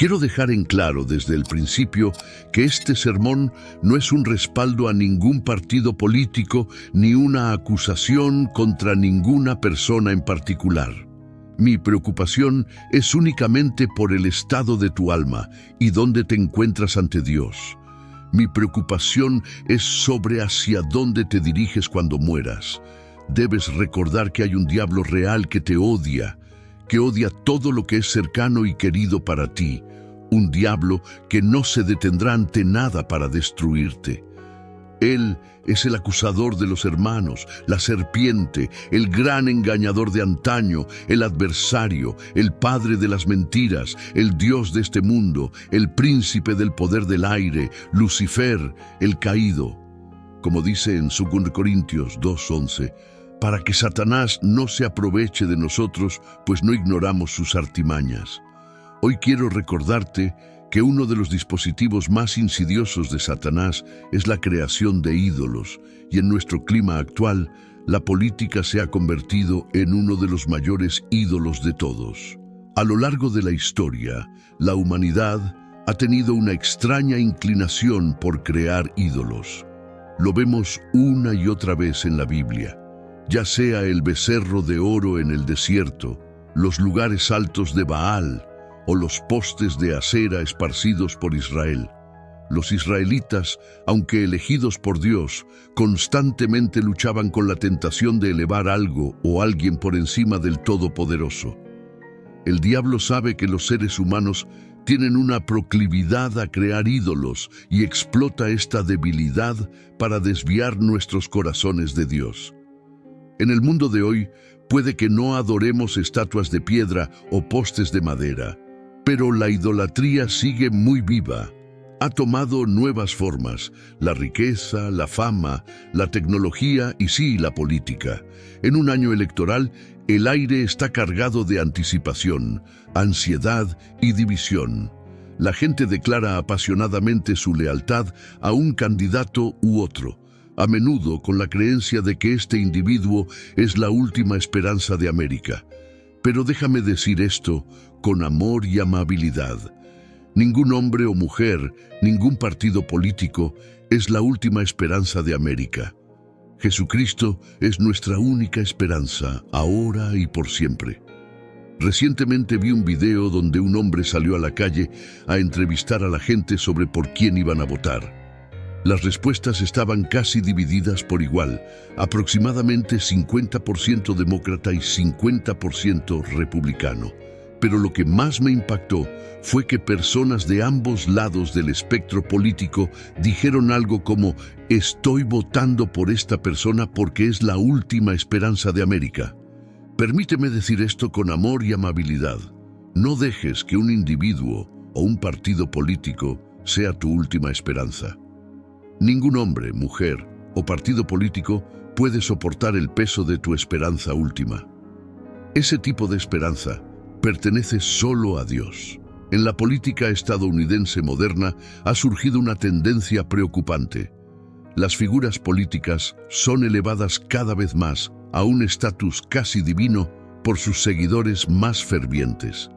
Quiero dejar en claro desde el principio que este sermón no es un respaldo a ningún partido político ni una acusación contra ninguna persona en particular. Mi preocupación es únicamente por el estado de tu alma y dónde te encuentras ante Dios. Mi preocupación es sobre hacia dónde te diriges cuando mueras. Debes recordar que hay un diablo real que te odia, que odia todo lo que es cercano y querido para ti. Un diablo que no se detendrá ante nada para destruirte. Él es el acusador de los hermanos, la serpiente, el gran engañador de antaño, el adversario, el padre de las mentiras, el Dios de este mundo, el príncipe del poder del aire, Lucifer, el caído. Como dice en 2 Corintios 2:11, para que Satanás no se aproveche de nosotros, pues no ignoramos sus artimañas. Hoy quiero recordarte que uno de los dispositivos más insidiosos de Satanás es la creación de ídolos, y en nuestro clima actual, la política se ha convertido en uno de los mayores ídolos de todos. A lo largo de la historia, la humanidad ha tenido una extraña inclinación por crear ídolos. Lo vemos una y otra vez en la Biblia, ya sea el becerro de oro en el desierto, los lugares altos de Baal, o los postes de acera esparcidos por Israel. Los israelitas, aunque elegidos por Dios, constantemente luchaban con la tentación de elevar algo o alguien por encima del Todopoderoso. El diablo sabe que los seres humanos tienen una proclividad a crear ídolos y explota esta debilidad para desviar nuestros corazones de Dios. En el mundo de hoy, puede que no adoremos estatuas de piedra o postes de madera, pero la idolatría sigue muy viva. Ha tomado nuevas formas: la riqueza, la fama, la tecnología y sí, la política. En un año electoral, el aire está cargado de anticipación, ansiedad y división. La gente declara apasionadamente su lealtad a un candidato u otro, a menudo con la creencia de que este individuo es la última esperanza de América. Pero déjame decir esto con amor y amabilidad. Ningún hombre o mujer, ningún partido político es la última esperanza de América. Jesucristo es nuestra única esperanza, ahora y por siempre. Recientemente vi un video donde un hombre salió a la calle a entrevistar a la gente sobre por quién iban a votar. Las respuestas estaban casi divididas por igual, aproximadamente 50% demócrata y 50% republicano. Pero lo que más me impactó fue que personas de ambos lados del espectro político dijeron algo como: estoy votando por esta persona porque es la última esperanza de América. Permíteme decir esto con amor y amabilidad. No dejes que un individuo o un partido político sea tu última esperanza. Ningún hombre, mujer o partido político puede soportar el peso de tu esperanza última. Ese tipo de esperanza pertenece solo a Dios. En la política estadounidense moderna ha surgido una tendencia preocupante. Las figuras políticas son elevadas cada vez más a un estatus casi divino por sus seguidores más fervientes.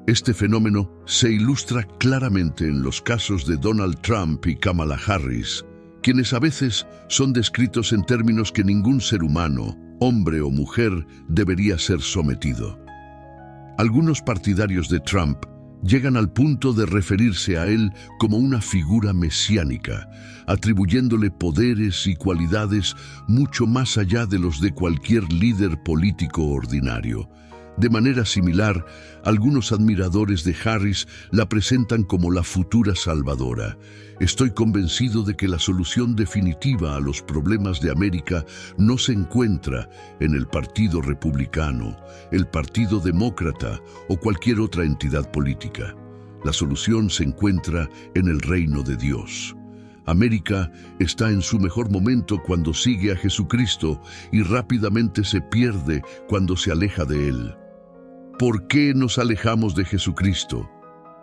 Este fenómeno se ilustra claramente en los casos de Donald Trump y Kamala Harris, quienes a veces son descritos en términos que ningún ser humano, hombre o mujer, debería ser sometido. Algunos partidarios de Trump llegan al punto de referirse a él como una figura mesiánica, atribuyéndole poderes y cualidades mucho más allá de los de cualquier líder político ordinario. De manera similar, algunos admiradores de Harris la presentan como la futura salvadora. Estoy convencido de que la solución definitiva a los problemas de América no se encuentra en el Partido Republicano, el Partido Demócrata o cualquier otra entidad política. La solución se encuentra en el reino de Dios. América está en su mejor momento cuando sigue a Jesucristo y rápidamente se pierde cuando se aleja de Él. ¿Por qué nos alejamos de Jesucristo?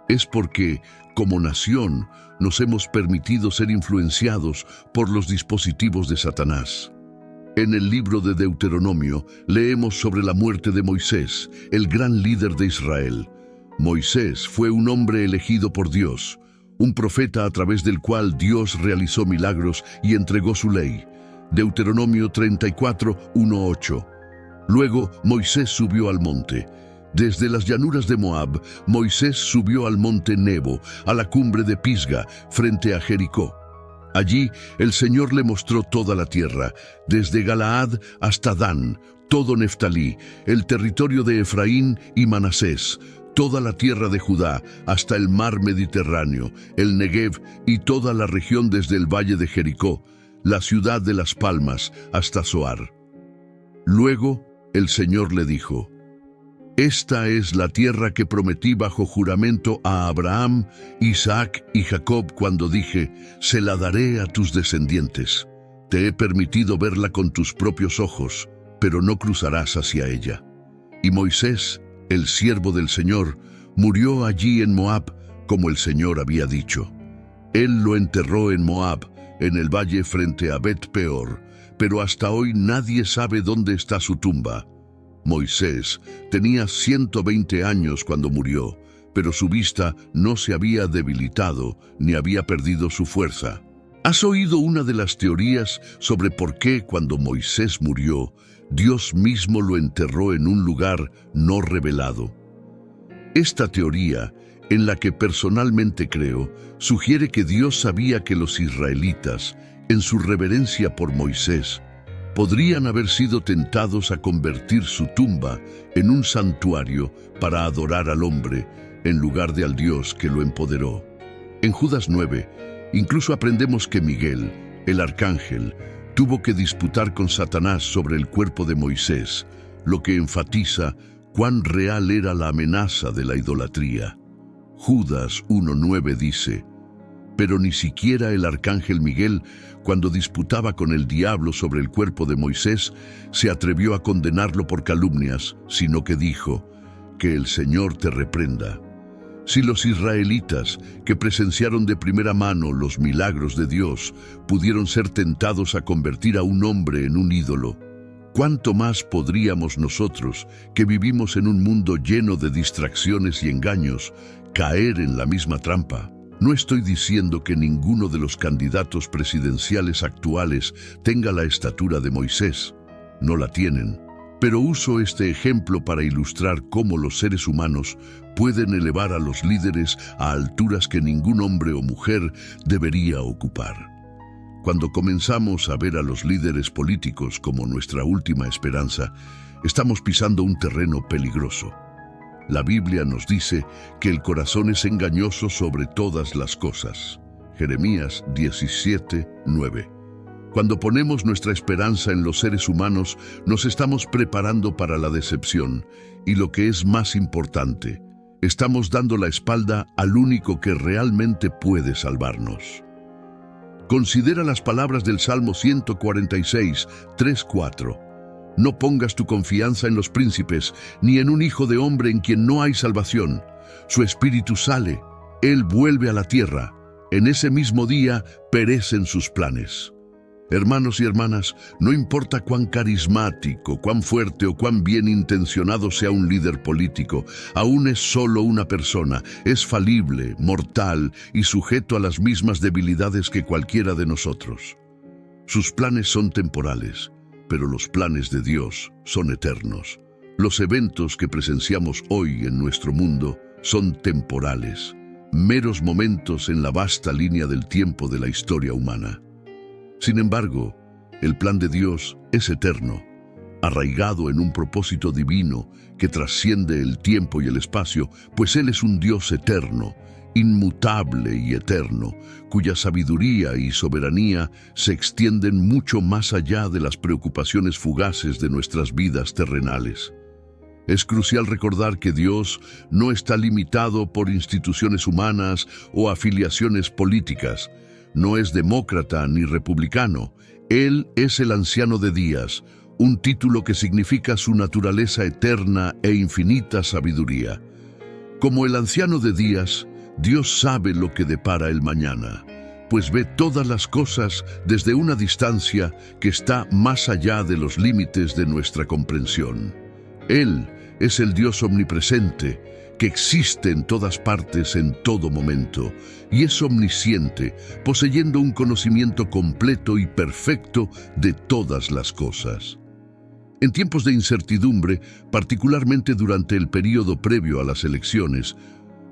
Es porque, como nación, nos hemos permitido ser influenciados por los dispositivos de Satanás. En el libro de Deuteronomio leemos sobre la muerte de Moisés, el gran líder de Israel. Moisés fue un hombre elegido por Dios, un profeta a través del cual Dios realizó milagros y entregó su ley. Deuteronomio 34, 1-8. Luego Moisés subió al monte. Desde las llanuras de Moab, Moisés subió al monte Nebo, a la cumbre de Pisga, frente a Jericó. Allí el Señor le mostró toda la tierra, desde Galaad hasta Dan, todo Neftalí, el territorio de Efraín y Manasés, toda la tierra de Judá, hasta el mar Mediterráneo, el Negev y toda la región desde el valle de Jericó, la ciudad de las palmas, hasta Zoar. Luego el Señor le dijo: Esta es la tierra que prometí bajo juramento a Abraham, Isaac y Jacob cuando dije, se la daré a tus descendientes. Te he permitido verla con tus propios ojos, pero no cruzarás hacia ella. Y Moisés, el siervo del Señor, murió allí en Moab, como el Señor había dicho. Él lo enterró en Moab, en el valle frente a Bet-peor, pero hasta hoy nadie sabe dónde está su tumba. Moisés tenía 120 años cuando murió, pero su vista no se había debilitado ni había perdido su fuerza. ¿Has oído una de las teorías sobre por qué cuando Moisés murió, Dios mismo lo enterró en un lugar no revelado? Esta teoría, en la que personalmente creo, sugiere que Dios sabía que los israelitas, en su reverencia por Moisés, podrían haber sido tentados a convertir su tumba en un santuario para adorar al hombre, en lugar de al Dios que lo empoderó. En Judas 9, incluso aprendemos que Miguel, el arcángel, tuvo que disputar con Satanás sobre el cuerpo de Moisés, lo que enfatiza cuán real era la amenaza de la idolatría. Judas 1:9 dice: Pero ni siquiera el arcángel Miguel, cuando disputaba con el diablo sobre el cuerpo de Moisés, se atrevió a condenarlo por calumnias, sino que dijo: Que el Señor te reprenda. Si los israelitas, que presenciaron de primera mano los milagros de Dios, pudieron ser tentados a convertir a un hombre en un ídolo, ¿cuánto más podríamos nosotros, que vivimos en un mundo lleno de distracciones y engaños, caer en la misma trampa? No estoy diciendo que ninguno de los candidatos presidenciales actuales tenga la estatura de Moisés. No la tienen. Pero uso este ejemplo para ilustrar cómo los seres humanos pueden elevar a los líderes a alturas que ningún hombre o mujer debería ocupar. Cuando comenzamos a ver a los líderes políticos como nuestra última esperanza, estamos pisando un terreno peligroso. La Biblia nos dice que el corazón es engañoso sobre todas las cosas. Jeremías 17:9. Cuando ponemos nuestra esperanza en los seres humanos, nos estamos preparando para la decepción y, lo que es más importante, estamos dando la espalda al único que realmente puede salvarnos. Considera las palabras del Salmo 146, 3-4. No pongas tu confianza en los príncipes, ni en un hijo de hombre en quien no hay salvación. Su espíritu sale, él vuelve a la tierra. En ese mismo día perecen sus planes. Hermanos y hermanas, no importa cuán carismático, cuán fuerte o cuán bien intencionado sea un líder político, aún es solo una persona, es falible, mortal y sujeto a las mismas debilidades que cualquiera de nosotros. Sus planes son temporales, pero los planes de Dios son eternos. Los eventos que presenciamos hoy en nuestro mundo son temporales, meros momentos en la vasta línea del tiempo de la historia humana. Sin embargo, el plan de Dios es eterno, arraigado en un propósito divino que trasciende el tiempo y el espacio, pues Él es un Dios eterno, inmutable y eterno, cuya sabiduría y soberanía se extienden mucho más allá de las preocupaciones fugaces de nuestras vidas terrenales. Es crucial recordar que Dios no está limitado por instituciones humanas o afiliaciones políticas. No es demócrata ni republicano. Él es el anciano de días, un título que significa su naturaleza eterna e infinita sabiduría. Como el anciano de días, Dios sabe lo que depara el mañana, pues ve todas las cosas desde una distancia que está más allá de los límites de nuestra comprensión. Él es el Dios omnipresente, que existe en todas partes en todo momento, y es omnisciente, poseyendo un conocimiento completo y perfecto de todas las cosas. En tiempos de incertidumbre, particularmente durante el período previo a las elecciones,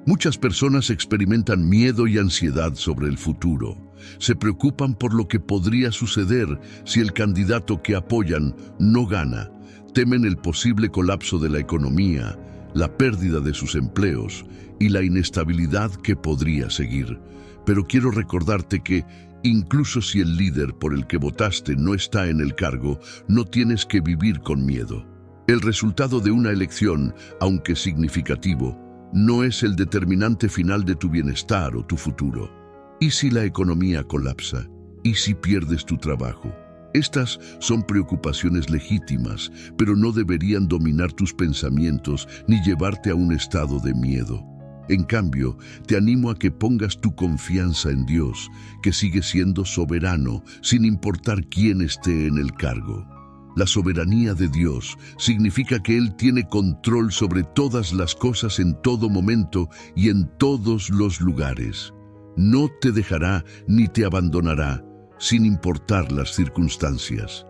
muchas personas experimentan miedo y ansiedad sobre el futuro. Se preocupan por lo que podría suceder si el candidato que apoyan no gana. Temen el posible colapso de la economía, la pérdida de sus empleos y la inestabilidad que podría seguir. Pero quiero recordarte que, incluso si el líder por el que votaste no está en el cargo, no tienes que vivir con miedo. El resultado de una elección, aunque significativo, no es el determinante final de tu bienestar o tu futuro. ¿Y si la economía colapsa? ¿Y si pierdes tu trabajo? Estas son preocupaciones legítimas, pero no deberían dominar tus pensamientos ni llevarte a un estado de miedo. En cambio, te animo a que pongas tu confianza en Dios, que sigue siendo soberano, sin importar quién esté en el cargo. La soberanía de Dios significa que Él tiene control sobre todas las cosas en todo momento y en todos los lugares. No te dejará ni te abandonará, sin importar las circunstancias.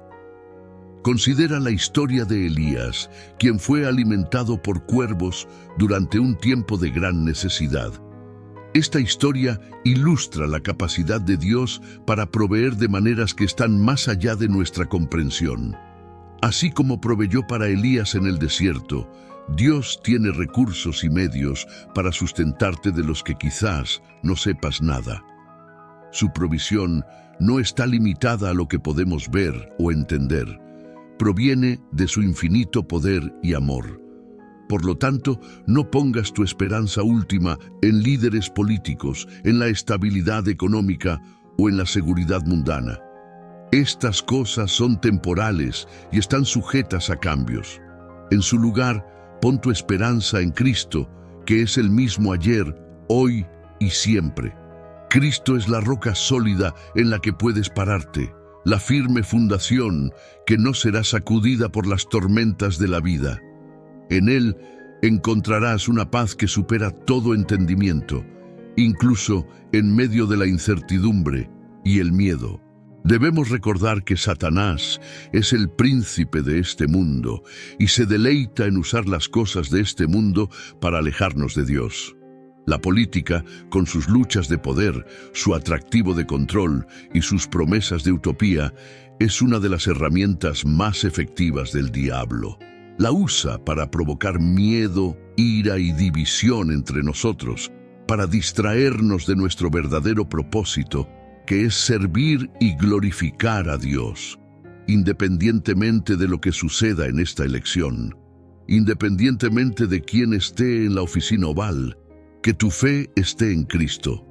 Considera la historia de Elías, quien fue alimentado por cuervos durante un tiempo de gran necesidad. Esta historia ilustra la capacidad de Dios para proveer de maneras que están más allá de nuestra comprensión. Así como proveyó para Elías en el desierto, Dios tiene recursos y medios para sustentarte de los que quizás no sepas nada. Su provisión no está limitada a lo que podemos ver o entender. Proviene de su infinito poder y amor. Por lo tanto, no pongas tu esperanza última en líderes políticos, en la estabilidad económica o en la seguridad mundana. Estas cosas son temporales y están sujetas a cambios. En su lugar, pon tu esperanza en Cristo, que es el mismo ayer, hoy y siempre. Cristo es la roca sólida en la que puedes pararte, la firme fundación que no será sacudida por las tormentas de la vida. En Él encontrarás una paz que supera todo entendimiento, incluso en medio de la incertidumbre y el miedo. Debemos recordar que Satanás es el príncipe de este mundo y se deleita en usar las cosas de este mundo para alejarnos de Dios. La política, con sus luchas de poder, su atractivo de control y sus promesas de utopía, es una de las herramientas más efectivas del diablo. La usa para provocar miedo, ira y división entre nosotros, para distraernos de nuestro verdadero propósito, que es servir y glorificar a Dios, independientemente de lo que suceda en esta elección, independientemente de quién esté en la oficina oval. Que tu fe esté en Cristo.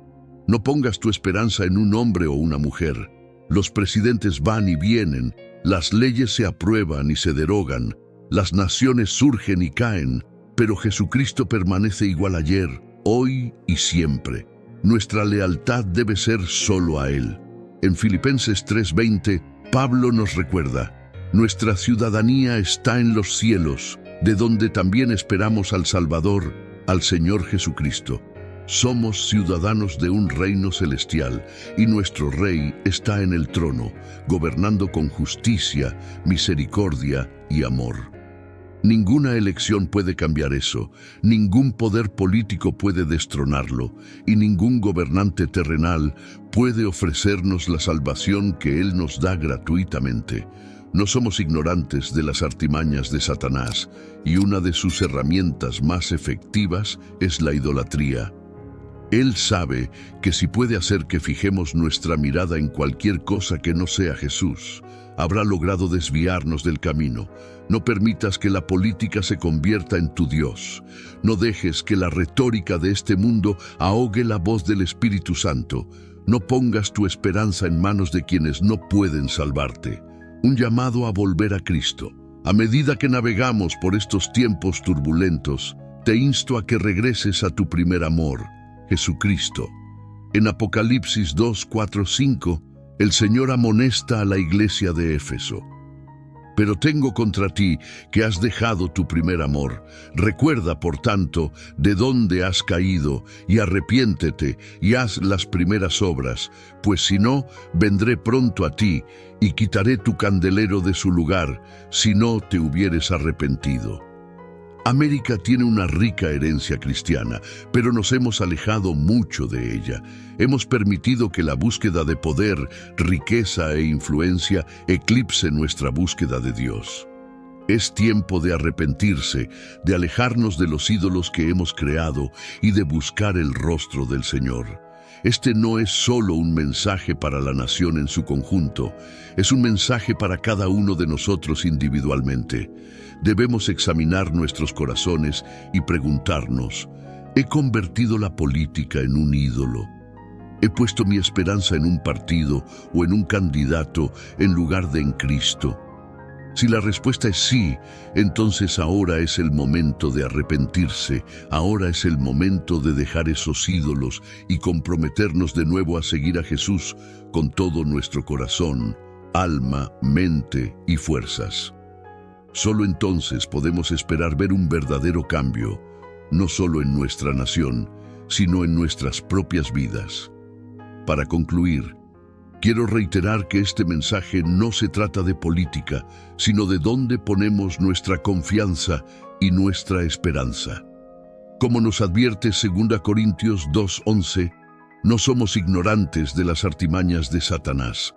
No pongas tu esperanza en un hombre o una mujer. Los presidentes van y vienen, las leyes se aprueban y se derogan, las naciones surgen y caen, pero Jesucristo permanece igual ayer, hoy y siempre. Nuestra lealtad debe ser solo a Él. En Filipenses 3:20, Pablo nos recuerda: nuestra ciudadanía está en los cielos, de donde también esperamos al Salvador, al Señor Jesucristo. Somos ciudadanos de un reino celestial y nuestro Rey está en el trono, gobernando con justicia, misericordia y amor. Ninguna elección puede cambiar eso, ningún poder político puede destronarlo y ningún gobernante terrenal puede ofrecernos la salvación que Él nos da gratuitamente. No somos ignorantes de las artimañas de Satanás, y una de sus herramientas más efectivas es la idolatría. Él sabe que si puede hacer que fijemos nuestra mirada en cualquier cosa que no sea Jesús, habrá logrado desviarnos del camino. No permitas que la política se convierta en tu Dios. No dejes que la retórica de este mundo ahogue la voz del Espíritu Santo. No pongas tu esperanza en manos de quienes no pueden salvarte. Un llamado a volver a Cristo. A medida que navegamos por estos tiempos turbulentos, te insto a que regreses a tu primer amor, Jesucristo. En Apocalipsis 2:4-5, el Señor amonesta a la iglesia de Éfeso. Pero tengo contra ti que has dejado tu primer amor. Recuerda, por tanto, de dónde has caído, y arrepiéntete, y haz las primeras obras, pues si no, vendré pronto a ti, y quitaré tu candelero de su lugar, si no te hubieres arrepentido. América tiene una rica herencia cristiana, pero nos hemos alejado mucho de ella. Hemos permitido que la búsqueda de poder, riqueza e influencia eclipse nuestra búsqueda de Dios. Es tiempo de arrepentirse, de alejarnos de los ídolos que hemos creado y de buscar el rostro del Señor. Este no es solo un mensaje para la nación en su conjunto, es un mensaje para cada uno de nosotros individualmente. Debemos examinar nuestros corazones y preguntarnos, ¿he convertido la política en un ídolo? ¿He puesto mi esperanza en un partido o en un candidato en lugar de en Cristo? Si la respuesta es sí, entonces ahora es el momento de arrepentirse, ahora es el momento de dejar esos ídolos y comprometernos de nuevo a seguir a Jesús con todo nuestro corazón, alma, mente y fuerzas. Solo entonces podemos esperar ver un verdadero cambio, no solo en nuestra nación, sino en nuestras propias vidas. Para concluir, quiero reiterar que este mensaje no se trata de política, sino de dónde ponemos nuestra confianza y nuestra esperanza. Como nos advierte 2 Corintios 2:11, no somos ignorantes de las artimañas de Satanás.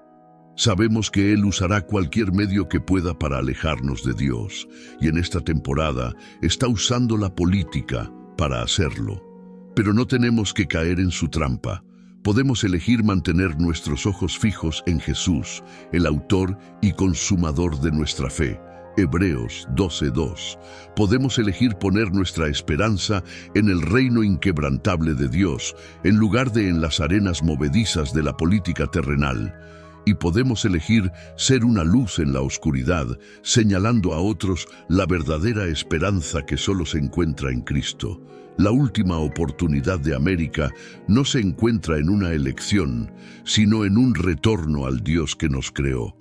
Sabemos que él usará cualquier medio que pueda para alejarnos de Dios, y en esta temporada está usando la política para hacerlo. Pero no tenemos que caer en su trampa. Podemos elegir mantener nuestros ojos fijos en Jesús, el autor y consumador de nuestra fe. Hebreos 12:2. Podemos elegir poner nuestra esperanza en el reino inquebrantable de Dios, en lugar de en las arenas movedizas de la política terrenal. Y podemos elegir ser una luz en la oscuridad, señalando a otros la verdadera esperanza que solo se encuentra en Cristo. La última oportunidad de América no se encuentra en una elección, sino en un retorno al Dios que nos creó.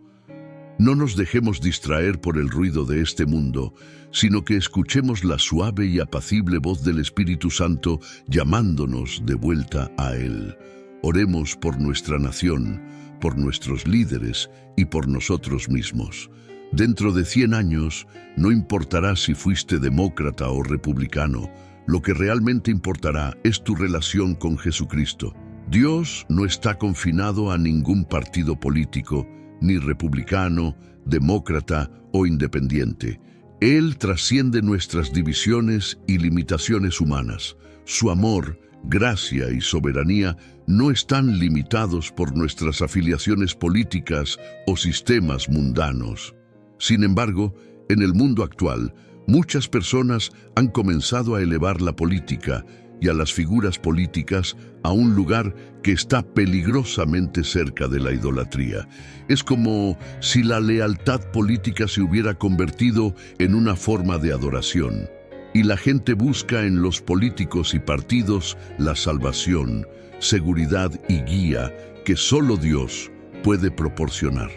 No nos dejemos distraer por el ruido de este mundo, sino que escuchemos la suave y apacible voz del Espíritu Santo llamándonos de vuelta a Él. Oremos por nuestra nación, por nuestros líderes y por nosotros mismos. Dentro de 100 años, no importará si fuiste demócrata o republicano, lo que realmente importará es tu relación con Jesucristo. Dios no está confinado a ningún partido político, ni republicano, demócrata o independiente. Él trasciende nuestras divisiones y limitaciones humanas. Su amor, gracia y soberanía no están limitados por nuestras afiliaciones políticas o sistemas mundanos. Sin embargo, en el mundo actual, muchas personas han comenzado a elevar la política y a las figuras políticas a un lugar que está peligrosamente cerca de la idolatría. Es como si la lealtad política se hubiera convertido en una forma de adoración, y la gente busca en los políticos y partidos la salvación, seguridad y guía que solo Dios puede proporcionar.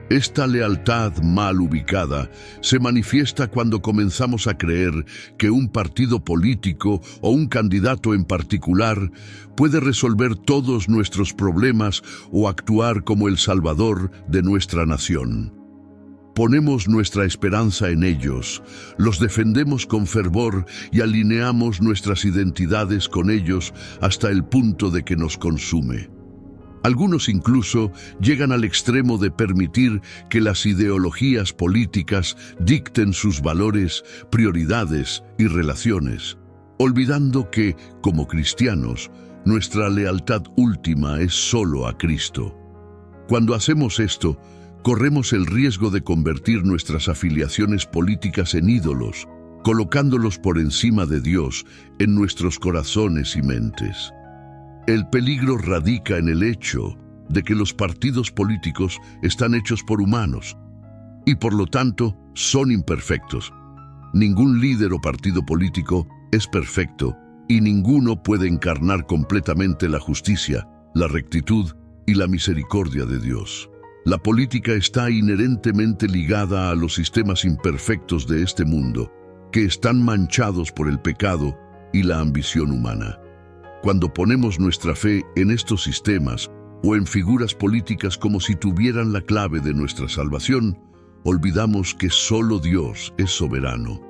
Esta lealtad mal ubicada se manifiesta cuando comenzamos a creer que un partido político o un candidato en particular puede resolver todos nuestros problemas o actuar como el salvador de nuestra nación. Ponemos nuestra esperanza en ellos, los defendemos con fervor y alineamos nuestras identidades con ellos hasta el punto de que nos consume. Algunos incluso llegan al extremo de permitir que las ideologías políticas dicten sus valores, prioridades y relaciones, olvidando que, como cristianos, nuestra lealtad última es solo a Cristo. Cuando hacemos esto, corremos el riesgo de convertir nuestras afiliaciones políticas en ídolos, colocándolos por encima de Dios en nuestros corazones y mentes. El peligro radica en el hecho de que los partidos políticos están hechos por humanos y por lo tanto son imperfectos. Ningún líder o partido político es perfecto y ninguno puede encarnar completamente la justicia, la rectitud y la misericordia de Dios. La política está inherentemente ligada a los sistemas imperfectos de este mundo, que están manchados por el pecado y la ambición humana. Cuando ponemos nuestra fe en estos sistemas o en figuras políticas como si tuvieran la clave de nuestra salvación, olvidamos que solo Dios es soberano.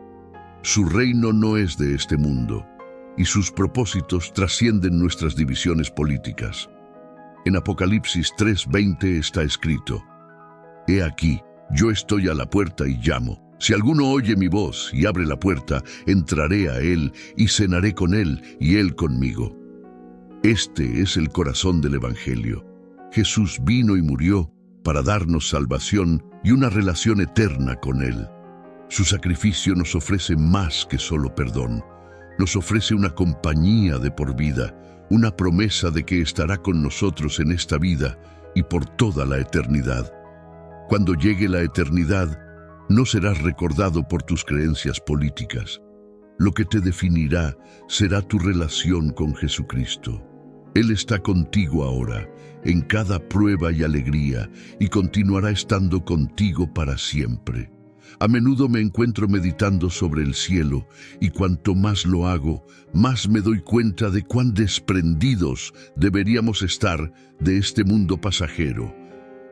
Su reino no es de este mundo, y sus propósitos trascienden nuestras divisiones políticas. En Apocalipsis 3:20 está escrito: «He aquí, yo estoy a la puerta y llamo. Si alguno oye mi voz y abre la puerta, entraré a él y cenaré con él y él conmigo». Este es el corazón del Evangelio. Jesús vino y murió para darnos salvación y una relación eterna con Él. Su sacrificio nos ofrece más que solo perdón. Nos ofrece una compañía de por vida, una promesa de que estará con nosotros en esta vida y por toda la eternidad. Cuando llegue la eternidad, no serás recordado por tus creencias políticas. Lo que te definirá será tu relación con Jesucristo. Él está contigo ahora, en cada prueba y alegría, y continuará estando contigo para siempre. A menudo me encuentro meditando sobre el cielo, y cuanto más lo hago, más me doy cuenta de cuán desprendidos deberíamos estar de este mundo pasajero.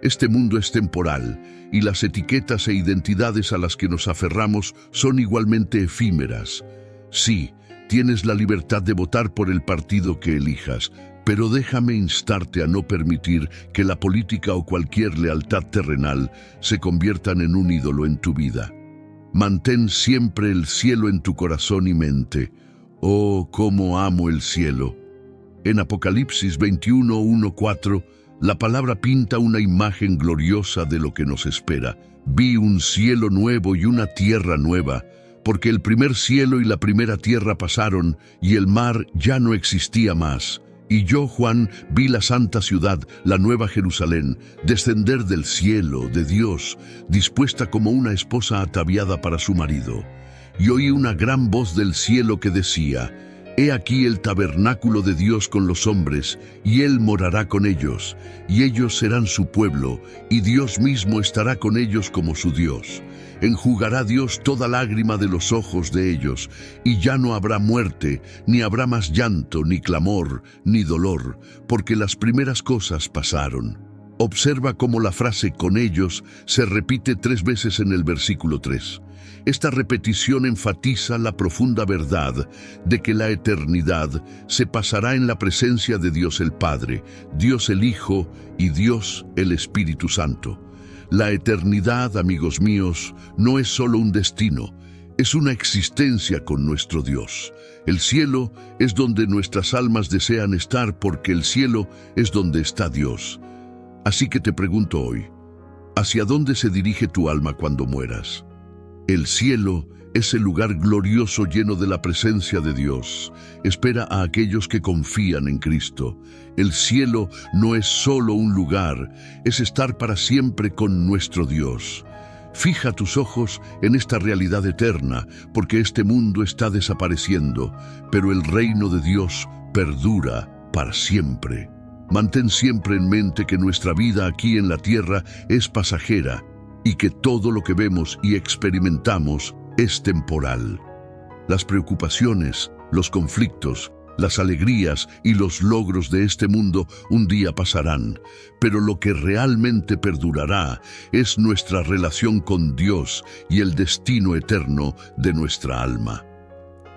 Este mundo es temporal, y las etiquetas e identidades a las que nos aferramos son igualmente efímeras. Sí, tienes la libertad de votar por el partido que elijas, pero déjame instarte a no permitir que la política o cualquier lealtad terrenal se conviertan en un ídolo en tu vida. Mantén siempre el cielo en tu corazón y mente. Oh, cómo amo el cielo. En Apocalipsis 21:1-4, la palabra pinta una imagen gloriosa de lo que nos espera. Vi un cielo nuevo y una tierra nueva, porque el primer cielo y la primera tierra pasaron, y el mar ya no existía más. Y yo, Juan, vi la santa ciudad, la nueva Jerusalén, descender del cielo de Dios, dispuesta como una esposa ataviada para su marido. Y oí una gran voz del cielo que decía: «He aquí el tabernáculo de Dios con los hombres, y Él morará con ellos, y ellos serán su pueblo, y Dios mismo estará con ellos como su Dios. Enjugará Dios toda lágrima de los ojos de ellos, y ya no habrá muerte, ni habrá más llanto, ni clamor, ni dolor, porque las primeras cosas pasaron». Observa cómo la frase «con ellos» se repite 3 veces en el versículo 3. Esta repetición enfatiza la profunda verdad de que la eternidad se pasará en la presencia de Dios el Padre, Dios el Hijo y Dios el Espíritu Santo. La eternidad, amigos míos, no es solo un destino, es una existencia con nuestro Dios. El cielo es donde nuestras almas desean estar, porque el cielo es donde está Dios. Así que te pregunto hoy, ¿hacia dónde se dirige tu alma cuando mueras? El cielo es el lugar glorioso lleno de la presencia de Dios. Espera a aquellos que confían en Cristo. El cielo no es solo un lugar, es estar para siempre con nuestro Dios. Fija tus ojos en esta realidad eterna, porque este mundo está desapareciendo, pero el reino de Dios perdura para siempre. Mantén siempre en mente que nuestra vida aquí en la tierra es pasajera, y que todo lo que vemos y experimentamos es temporal. Las preocupaciones, los conflictos, las alegrías y los logros de este mundo un día pasarán, pero lo que realmente perdurará es nuestra relación con Dios y el destino eterno de nuestra alma.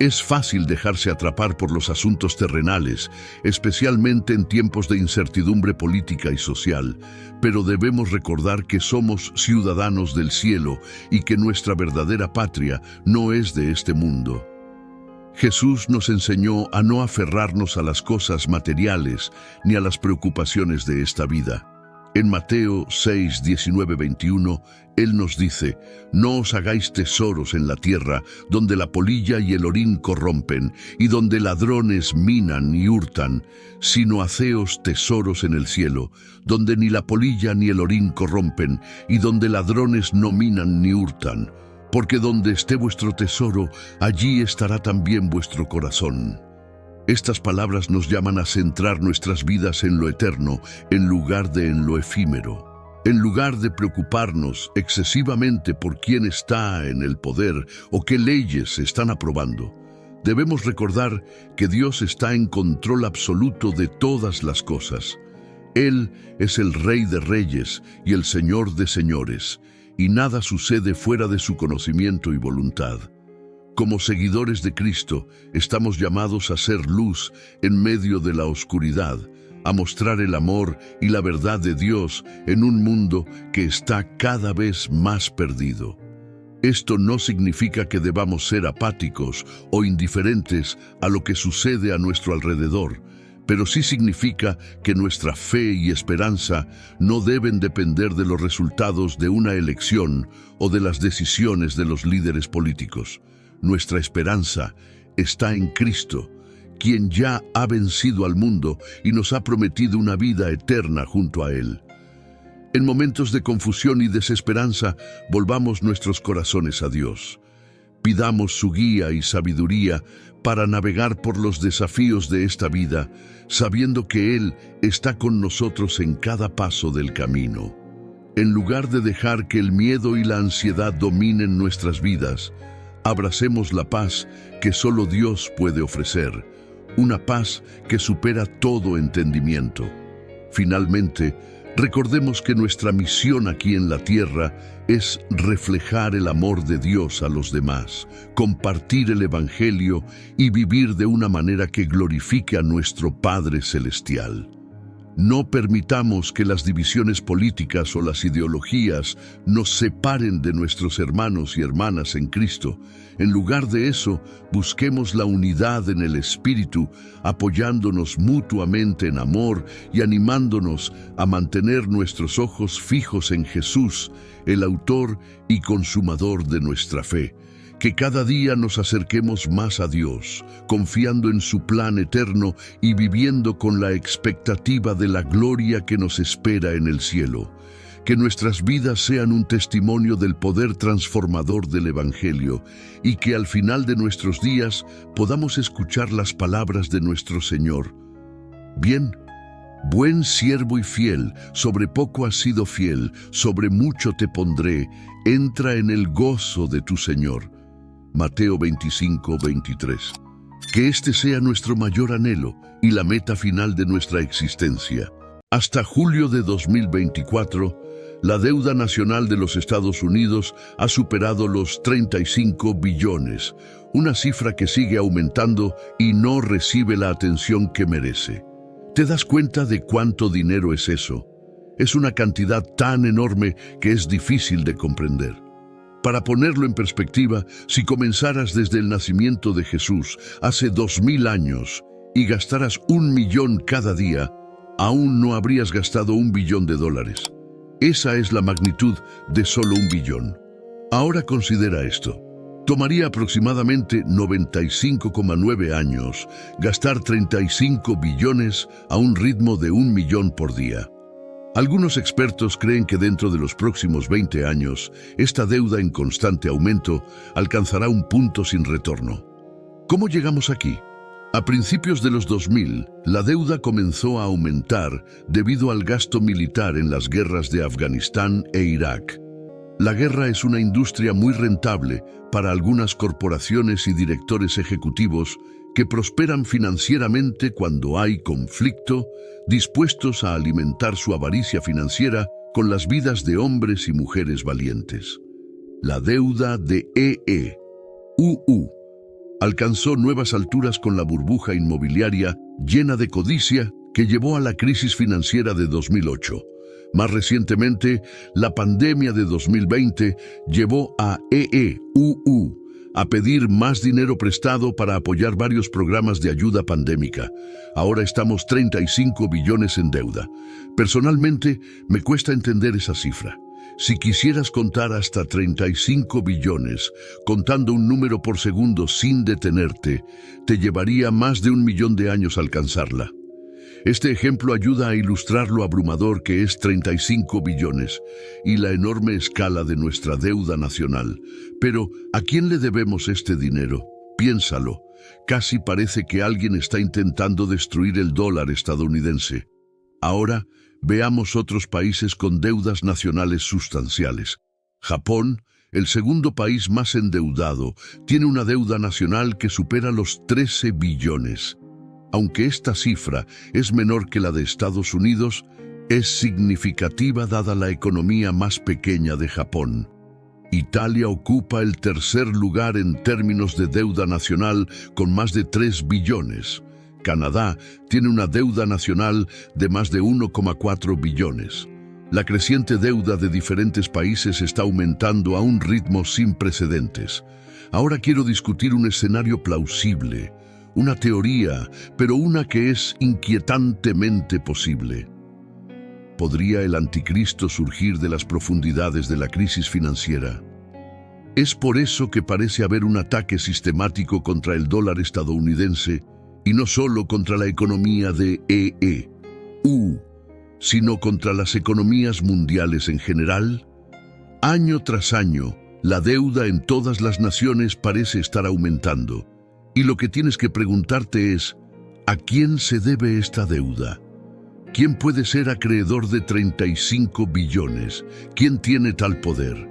Es fácil dejarse atrapar por los asuntos terrenales, especialmente en tiempos de incertidumbre política y social, pero debemos recordar que somos ciudadanos del cielo y que nuestra verdadera patria no es de este mundo. Jesús nos enseñó a no aferrarnos a las cosas materiales ni a las preocupaciones de esta vida. En Mateo 6, 19, 21, Él nos dice: «No os hagáis tesoros en la tierra, donde la polilla y el orín corrompen, y donde ladrones minan y hurtan, sino haceos tesoros en el cielo, donde ni la polilla ni el orín corrompen, y donde ladrones no minan ni hurtan. Porque donde esté vuestro tesoro, allí estará también vuestro corazón». Estas palabras nos llaman a centrar nuestras vidas en lo eterno, en lugar de en lo efímero. En lugar de preocuparnos excesivamente por quién está en el poder o qué leyes se están aprobando, debemos recordar que Dios está en control absoluto de todas las cosas. Él es el Rey de Reyes y el Señor de Señores, y nada sucede fuera de su conocimiento y voluntad. Como seguidores de Cristo, estamos llamados a ser luz en medio de la oscuridad, a mostrar el amor y la verdad de Dios en un mundo que está cada vez más perdido. Esto no significa que debamos ser apáticos o indiferentes a lo que sucede a nuestro alrededor, pero sí significa que nuestra fe y esperanza no deben depender de los resultados de una elección o de las decisiones de los líderes políticos. Nuestra esperanza está en Cristo, quien ya ha vencido al mundo y nos ha prometido una vida eterna junto a Él. En momentos de confusión y desesperanza, volvamos nuestros corazones a Dios. Pidamos su guía y sabiduría para navegar por los desafíos de esta vida, sabiendo que Él está con nosotros en cada paso del camino. En lugar de dejar que el miedo y la ansiedad dominen nuestras vidas, abracemos la paz que solo Dios puede ofrecer, una paz que supera todo entendimiento. Finalmente, recordemos que nuestra misión aquí en la tierra es reflejar el amor de Dios a los demás, compartir el Evangelio y vivir de una manera que glorifique a nuestro Padre Celestial. No permitamos que las divisiones políticas o las ideologías nos separen de nuestros hermanos y hermanas en Cristo. En lugar de eso, busquemos la unidad en el Espíritu, apoyándonos mutuamente en amor y animándonos a mantener nuestros ojos fijos en Jesús, el autor y consumador de nuestra fe. Que cada día nos acerquemos más a Dios, confiando en su plan eterno y viviendo con la expectativa de la gloria que nos espera en el cielo. Que nuestras vidas sean un testimonio del poder transformador del Evangelio y que al final de nuestros días podamos escuchar las palabras de nuestro Señor. Bien, buen siervo y fiel, sobre poco has sido fiel, sobre mucho te pondré, entra en el gozo de tu Señor. Mateo 25:23. Que este sea nuestro mayor anhelo y la meta final de nuestra existencia. Hasta julio de 2024, la deuda nacional de los Estados Unidos ha superado los 35 billones, una cifra que sigue aumentando y no recibe la atención que merece. ¿Te das cuenta de cuánto dinero es eso? Es una cantidad tan enorme que es difícil de comprender. Para ponerlo en perspectiva, si comenzaras desde el nacimiento de Jesús hace 2000 años y gastaras 1 millón cada día, aún no habrías gastado $1 billón. Esa es la magnitud de solo 1 billón. Ahora considera esto. Tomaría aproximadamente 95,9 años gastar 35 billones a un ritmo de 1 millón por día. Algunos expertos creen que dentro de los próximos 20 años, esta deuda en constante aumento alcanzará un punto sin retorno. ¿Cómo llegamos aquí? A principios de los 2000, la deuda comenzó a aumentar debido al gasto militar en las guerras de Afganistán e Irak. La guerra es una industria muy rentable para algunas corporaciones y directores ejecutivos que prosperan financieramente cuando hay conflicto, dispuestos a alimentar su avaricia financiera con las vidas de hombres y mujeres valientes. La deuda de EEUU alcanzó nuevas alturas con la burbuja inmobiliaria llena de codicia que llevó a la crisis financiera de 2008. Más recientemente, la pandemia de 2020 llevó a EEUU a pedir más dinero prestado para apoyar varios programas de ayuda pandémica. Ahora estamos 35 billones en deuda. Personalmente, me cuesta entender esa cifra. Si quisieras contar hasta 35 billones, contando un número por segundo sin detenerte, te llevaría más de 1 millón de años alcanzarla. Este ejemplo ayuda a ilustrar lo abrumador que es 35 billones y la enorme escala de nuestra deuda nacional. Pero, ¿a quién le debemos este dinero? Piénsalo. Casi parece que alguien está intentando destruir el dólar estadounidense. Ahora, veamos otros países con deudas nacionales sustanciales. Japón, el segundo país más endeudado, tiene una deuda nacional que supera los 13 billones. Aunque esta cifra es menor que la de Estados Unidos, es significativa dada la economía más pequeña de Japón. Italia ocupa el tercer lugar en términos de deuda nacional con más de 3 billones. Canadá tiene una deuda nacional de más de 1,4 billones. La creciente deuda de diferentes países está aumentando a un ritmo sin precedentes. Ahora quiero discutir un escenario plausible, una teoría, pero una que es inquietantemente posible. ¿Podría el anticristo surgir de las profundidades de la crisis financiera? Es por eso que parece haber un ataque sistemático contra el dólar estadounidense, y no solo contra la economía de EU, sino contra las economías mundiales en general. Año tras año, la deuda en todas las naciones parece estar aumentando, y lo que tienes que preguntarte es, ¿a quién se debe esta deuda? ¿Quién puede ser acreedor de 35 billones? ¿Quién tiene tal poder?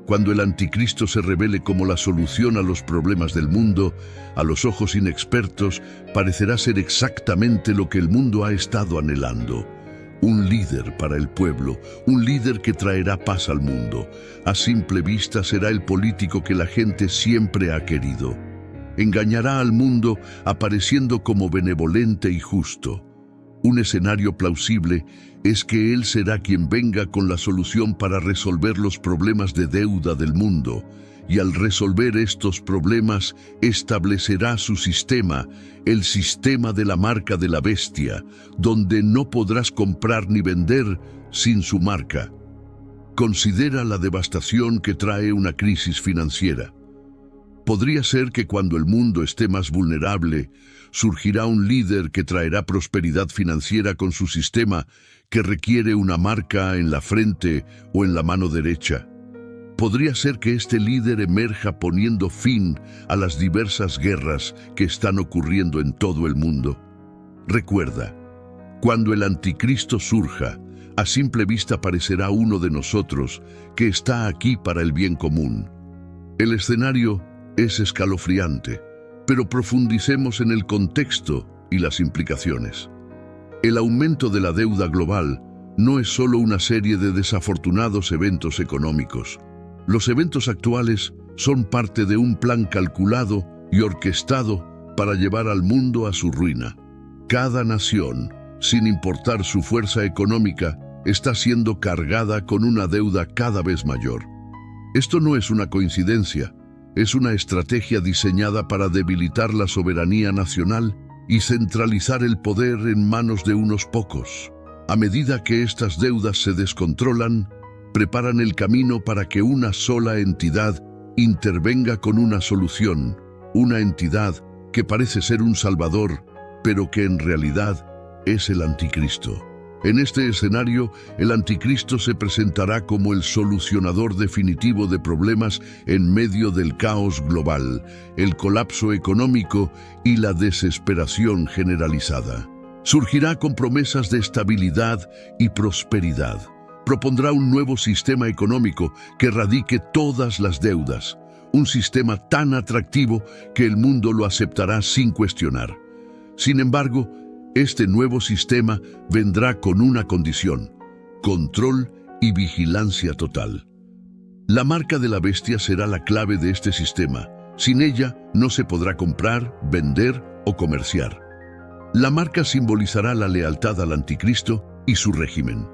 Cuando el anticristo se revele como la solución a los problemas del mundo, a los ojos inexpertos, parecerá ser exactamente lo que el mundo ha estado anhelando. Un líder para el pueblo, un líder que traerá paz al mundo. A simple vista será el político que la gente siempre ha querido. Engañará al mundo apareciendo como benevolente y justo. Un escenario plausible es que él será quien venga con la solución para resolver los problemas de deuda del mundo, y al resolver estos problemas establecerá su sistema, el sistema de la marca de la bestia, donde no podrás comprar ni vender sin su marca. Considera la devastación que trae una crisis financiera. Podría ser que cuando el mundo esté más vulnerable, surgirá un líder que traerá prosperidad financiera con su sistema que requiere una marca en la frente o en la mano derecha. Podría ser que este líder emerja poniendo fin a las diversas guerras que están ocurriendo en todo el mundo. Recuerda, cuando el anticristo surja, a simple vista parecerá uno de nosotros que está aquí para el bien común. El escenario es escalofriante, pero profundicemos en el contexto y las implicaciones. El aumento de la deuda global no es solo una serie de desafortunados eventos económicos. Los eventos actuales son parte de un plan calculado y orquestado para llevar al mundo a su ruina. Cada nación, sin importar su fuerza económica, está siendo cargada con una deuda cada vez mayor. Esto no es una coincidencia. Es una estrategia diseñada para debilitar la soberanía nacional y centralizar el poder en manos de unos pocos. A medida que estas deudas se descontrolan, preparan el camino para que una sola entidad intervenga con una solución, una entidad que parece ser un salvador, pero que en realidad es el anticristo. En este escenario, el anticristo se presentará como el solucionador definitivo de problemas en medio del caos global, el colapso económico y la desesperación generalizada. Surgirá con promesas de estabilidad y prosperidad. Propondrá un nuevo sistema económico que erradique todas las deudas, un sistema tan atractivo que el mundo lo aceptará sin cuestionar. Sin embargo, este nuevo sistema vendrá con una condición: control y vigilancia total. La marca de la bestia será la clave de este sistema. Sin ella no se podrá comprar, vender o comerciar. La marca simbolizará la lealtad al anticristo y su régimen.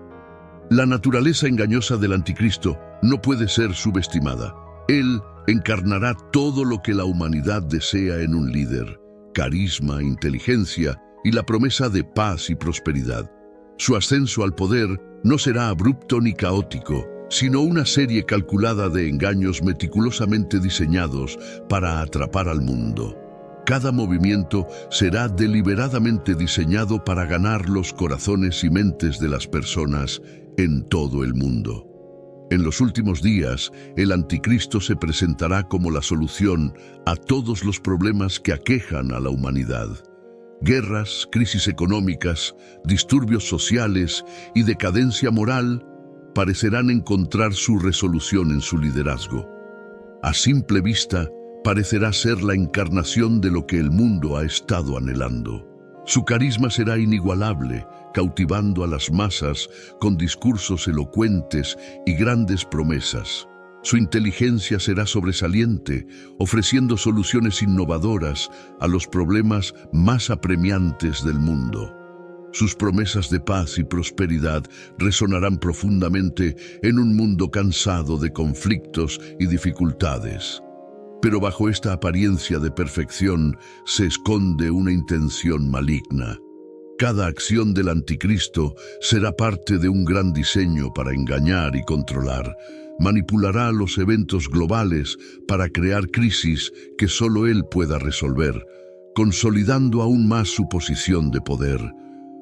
La naturaleza engañosa del anticristo no puede ser subestimada. Él encarnará todo lo que la humanidad desea en un líder: carisma, inteligencia y la promesa de paz y prosperidad. Su ascenso al poder no será abrupto ni caótico, sino una serie calculada de engaños meticulosamente diseñados para atrapar al mundo. Cada movimiento será deliberadamente diseñado para ganar los corazones y mentes de las personas en todo el mundo. En los últimos días, el anticristo se presentará como la solución a todos los problemas que aquejan a la humanidad. Guerras, crisis económicas, disturbios sociales y decadencia moral parecerán encontrar su resolución en su liderazgo. A simple vista, parecerá ser la encarnación de lo que el mundo ha estado anhelando. Su carisma será inigualable, cautivando a las masas con discursos elocuentes y grandes promesas. Su inteligencia será sobresaliente, ofreciendo soluciones innovadoras a los problemas más apremiantes del mundo. Sus promesas de paz y prosperidad resonarán profundamente en un mundo cansado de conflictos y dificultades. Pero bajo esta apariencia de perfección se esconde una intención maligna. Cada acción del anticristo será parte de un gran diseño para engañar y controlar. Manipulará los eventos globales para crear crisis que solo él pueda resolver, consolidando aún más su posición de poder.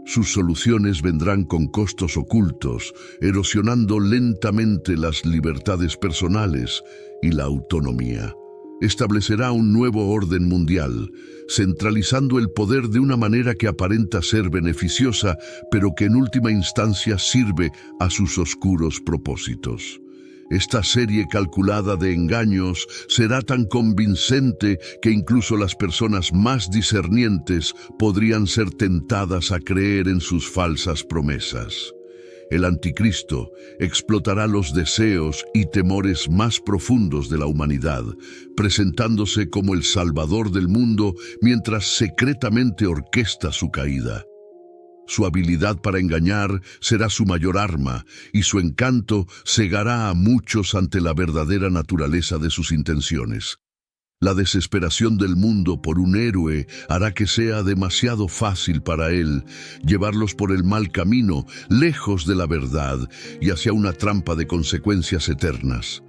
Sus soluciones vendrán con costos ocultos, erosionando lentamente las libertades personales y la autonomía. Establecerá un nuevo orden mundial, centralizando el poder de una manera que aparenta ser beneficiosa, pero que en última instancia sirve a sus oscuros propósitos. Esta serie calculada de engaños será tan convincente que incluso las personas más discernientes podrían ser tentadas a creer en sus falsas promesas. El anticristo explotará los deseos y temores más profundos de la humanidad, presentándose como el salvador del mundo mientras secretamente orquesta su caída. Su habilidad para engañar será su mayor arma, y su encanto cegará a muchos ante la verdadera naturaleza de sus intenciones. La desesperación del mundo por un héroe hará que sea demasiado fácil para él llevarlos por el mal camino, lejos de la verdad y hacia una trampa de consecuencias eternas.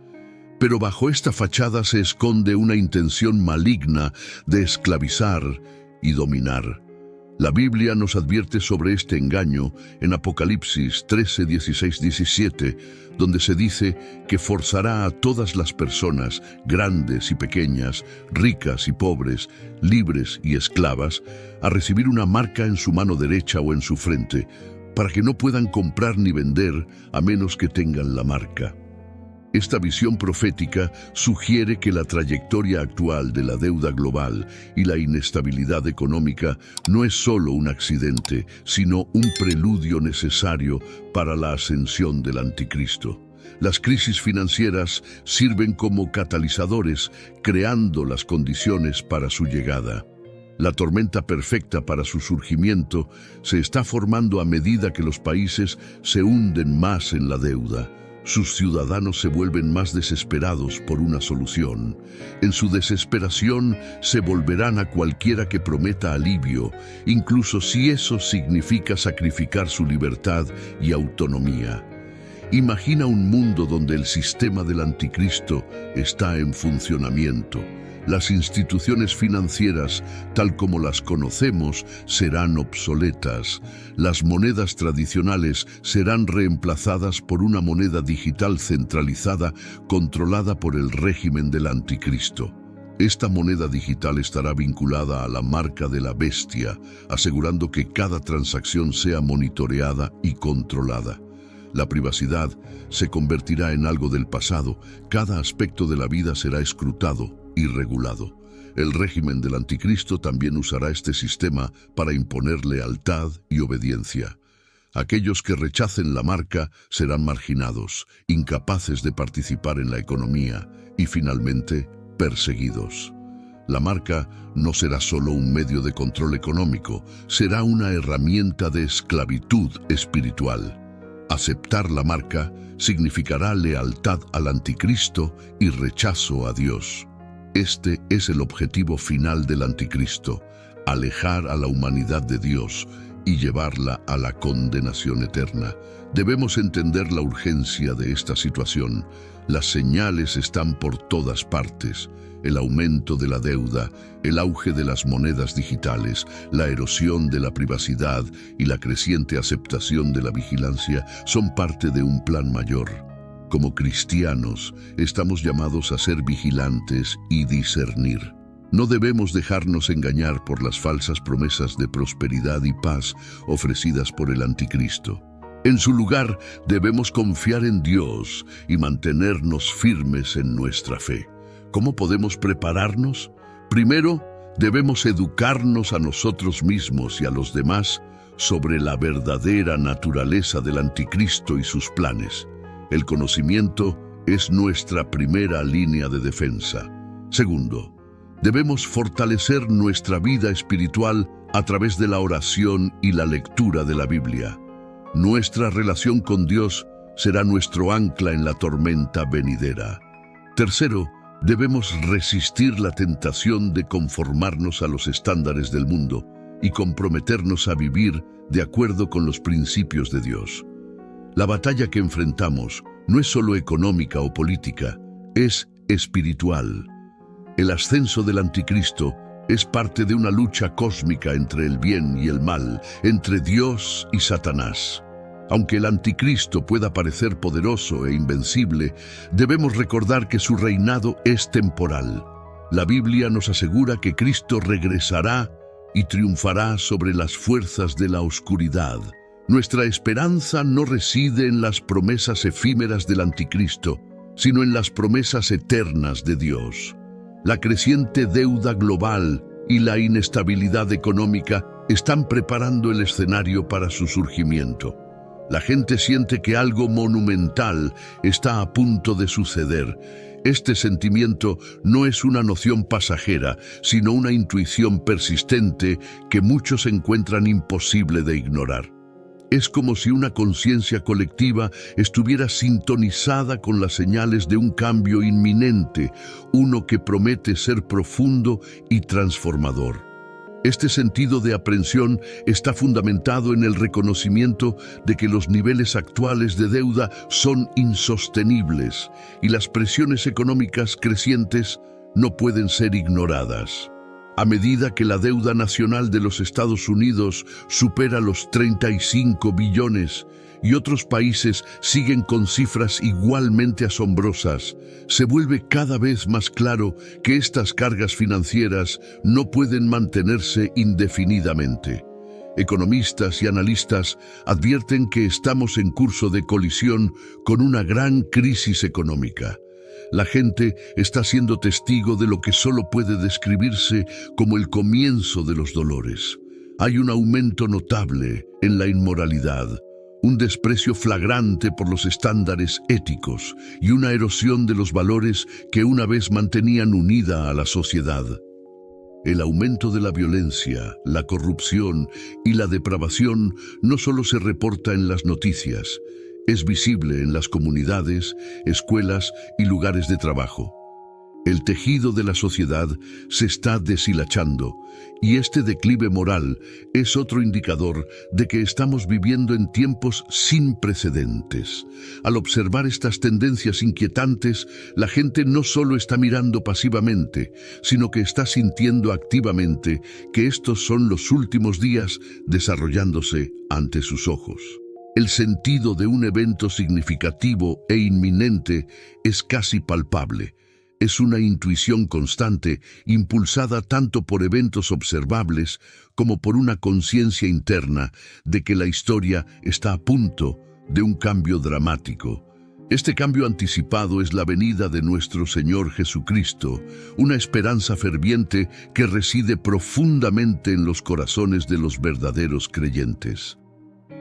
Pero bajo esta fachada se esconde una intención maligna de esclavizar y dominar. La Biblia nos advierte sobre este engaño en Apocalipsis 13, 16, 17, donde se dice que forzará a todas las personas, grandes y pequeñas, ricas y pobres, libres y esclavas, a recibir una marca en su mano derecha o en su frente, para que no puedan comprar ni vender a menos que tengan la marca. Esta visión profética sugiere que la trayectoria actual de la deuda global y la inestabilidad económica no es solo un accidente, sino un preludio necesario para la ascensión del anticristo. Las crisis financieras sirven como catalizadores, creando las condiciones para su llegada. La tormenta perfecta para su surgimiento se está formando a medida que los países se hunden más en la deuda. Sus ciudadanos se vuelven más desesperados por una solución. En su desesperación se volverán a cualquiera que prometa alivio, incluso si eso significa sacrificar su libertad y autonomía. Imagina un mundo donde el sistema del anticristo está en funcionamiento. Las instituciones financieras, tal como las conocemos, serán obsoletas. Las monedas tradicionales serán reemplazadas por una moneda digital centralizada controlada por el régimen del anticristo. Esta moneda digital estará vinculada a la marca de la bestia, asegurando que cada transacción sea monitoreada y controlada. La privacidad se convertirá en algo del pasado. Cada aspecto de la vida será escrutado y regulado. El régimen del anticristo también usará este sistema para imponer lealtad y obediencia. Aquellos que rechacen la marca serán marginados, incapaces de participar en la economía y, finalmente, perseguidos. La marca no será solo un medio de control económico, será una herramienta de esclavitud espiritual. Aceptar la marca significará lealtad al anticristo y rechazo a Dios. Este es el objetivo final del anticristo: alejar a la humanidad de Dios y llevarla a la condenación eterna. Debemos entender la urgencia de esta situación. Las señales están por todas partes. El aumento de la deuda, el auge de las monedas digitales, la erosión de la privacidad y la creciente aceptación de la vigilancia son parte de un plan mayor. Como cristianos, estamos llamados a ser vigilantes y discernir. No debemos dejarnos engañar por las falsas promesas de prosperidad y paz ofrecidas por el anticristo. En su lugar, debemos confiar en Dios y mantenernos firmes en nuestra fe. ¿Cómo podemos prepararnos? Primero, debemos educarnos a nosotros mismos y a los demás sobre la verdadera naturaleza del anticristo y sus planes. El conocimiento es nuestra primera línea de defensa. Segundo, debemos fortalecer nuestra vida espiritual a través de la oración y la lectura de la Biblia. Nuestra relación con Dios será nuestro ancla en la tormenta venidera. Tercero, debemos resistir la tentación de conformarnos a los estándares del mundo y comprometernos a vivir de acuerdo con los principios de Dios. La batalla que enfrentamos no es solo económica o política, es espiritual. El ascenso del anticristo es parte de una lucha cósmica entre el bien y el mal, entre Dios y Satanás. Aunque el anticristo pueda parecer poderoso e invencible, debemos recordar que su reinado es temporal. La Biblia nos asegura que Cristo regresará y triunfará sobre las fuerzas de la oscuridad. Nuestra esperanza no reside en las promesas efímeras del anticristo, sino en las promesas eternas de Dios. La creciente deuda global y la inestabilidad económica están preparando el escenario para su surgimiento. La gente siente que algo monumental está a punto de suceder. Este sentimiento no es una noción pasajera, sino una intuición persistente que muchos encuentran imposible de ignorar. Es como si una conciencia colectiva estuviera sintonizada con las señales de un cambio inminente, uno que promete ser profundo y transformador. Este sentido de aprensión está fundamentado en el reconocimiento de que los niveles actuales de deuda son insostenibles y las presiones económicas crecientes no pueden ser ignoradas. A medida que la deuda nacional de los Estados Unidos supera los 35 billones y otros países siguen con cifras igualmente asombrosas, se vuelve cada vez más claro que estas cargas financieras no pueden mantenerse indefinidamente. Economistas y analistas advierten que estamos en curso de colisión con una gran crisis económica. La gente está siendo testigo de lo que solo puede describirse como el comienzo de los dolores. Hay un aumento notable en la inmoralidad, un desprecio flagrante por los estándares éticos y una erosión de los valores que una vez mantenían unida a la sociedad. El aumento de la violencia, la corrupción y la depravación no solo se reporta en las noticias, es visible en las comunidades, escuelas y lugares de trabajo. El tejido de la sociedad se está deshilachando y este declive moral es otro indicador de que estamos viviendo en tiempos sin precedentes. Al observar estas tendencias inquietantes, la gente no solo está mirando pasivamente, sino que está sintiendo activamente que estos son los últimos días desarrollándose ante sus ojos. El sentido de un evento significativo e inminente es casi palpable. Es una intuición constante, impulsada tanto por eventos observables como por una conciencia interna de que la historia está a punto de un cambio dramático. Este cambio anticipado es la venida de nuestro Señor Jesucristo, una esperanza ferviente que reside profundamente en los corazones de los verdaderos creyentes.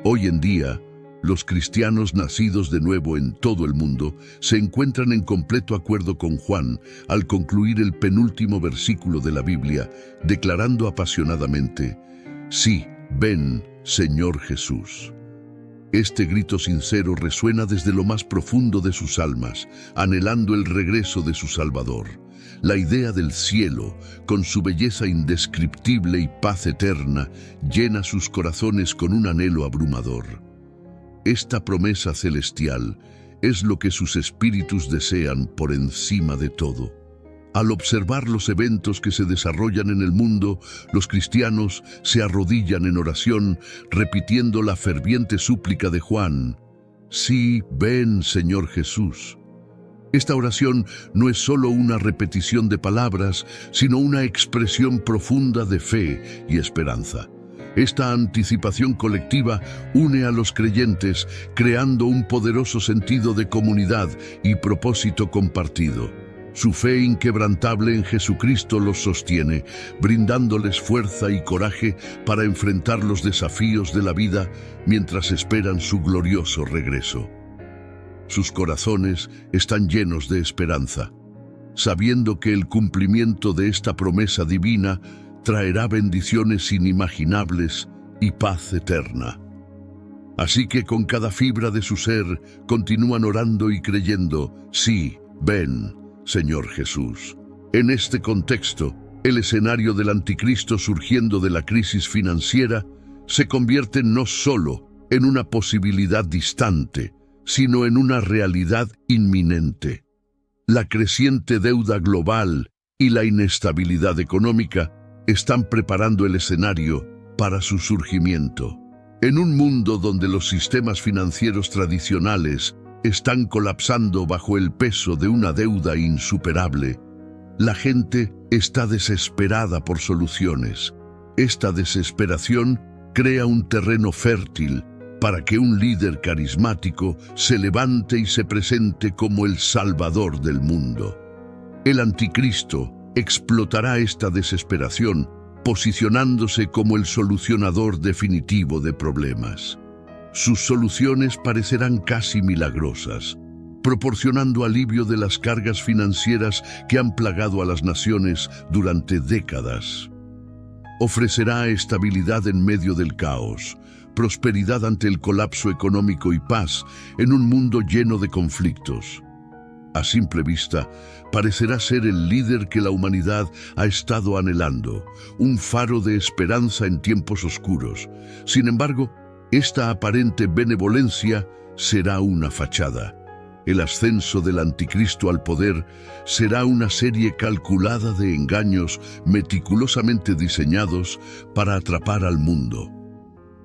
Hoy en día, los cristianos nacidos de nuevo en todo el mundo se encuentran en completo acuerdo con Juan al concluir el penúltimo versículo de la Biblia, declarando apasionadamente: «Sí, ven, Señor Jesús». Este grito sincero resuena desde lo más profundo de sus almas, anhelando el regreso de su Salvador. La idea del cielo, con su belleza indescriptible y paz eterna, llena sus corazones con un anhelo abrumador. Esta promesa celestial es lo que sus espíritus desean por encima de todo. Al observar los eventos que se desarrollan en el mundo, los cristianos se arrodillan en oración, repitiendo la ferviente súplica de Juan: «Sí, ven, Señor Jesús». Esta oración no es solo una repetición de palabras, sino una expresión profunda de fe y esperanza. Esta anticipación colectiva une a los creyentes, creando un poderoso sentido de comunidad y propósito compartido. Su fe inquebrantable en Jesucristo los sostiene, brindándoles fuerza y coraje para enfrentar los desafíos de la vida mientras esperan su glorioso regreso. Sus corazones están llenos de esperanza, sabiendo que el cumplimiento de esta promesa divina traerá bendiciones inimaginables y paz eterna. Así que con cada fibra de su ser continúan orando y creyendo: sí, ven, Señor Jesús. En este contexto, el escenario del anticristo surgiendo de la crisis financiera se convierte no solo en una posibilidad distante, sino en una realidad inminente. La creciente deuda global y la inestabilidad económica están preparando el escenario para su surgimiento. En un mundo donde los sistemas financieros tradicionales están colapsando bajo el peso de una deuda insuperable, la gente está desesperada por soluciones. Esta desesperación crea un terreno fértil para que un líder carismático se levante y se presente como el Salvador del mundo. El anticristo explotará esta desesperación, posicionándose como el solucionador definitivo de problemas. Sus soluciones parecerán casi milagrosas, proporcionando alivio de las cargas financieras que han plagado a las naciones durante décadas. Ofrecerá estabilidad en medio del caos, prosperidad ante el colapso económico y paz en un mundo lleno de conflictos. A simple vista, parecerá ser el líder que la humanidad ha estado anhelando, un faro de esperanza en tiempos oscuros. Sin embargo, esta aparente benevolencia será una fachada. El ascenso del anticristo al poder será una serie calculada de engaños meticulosamente diseñados para atrapar al mundo.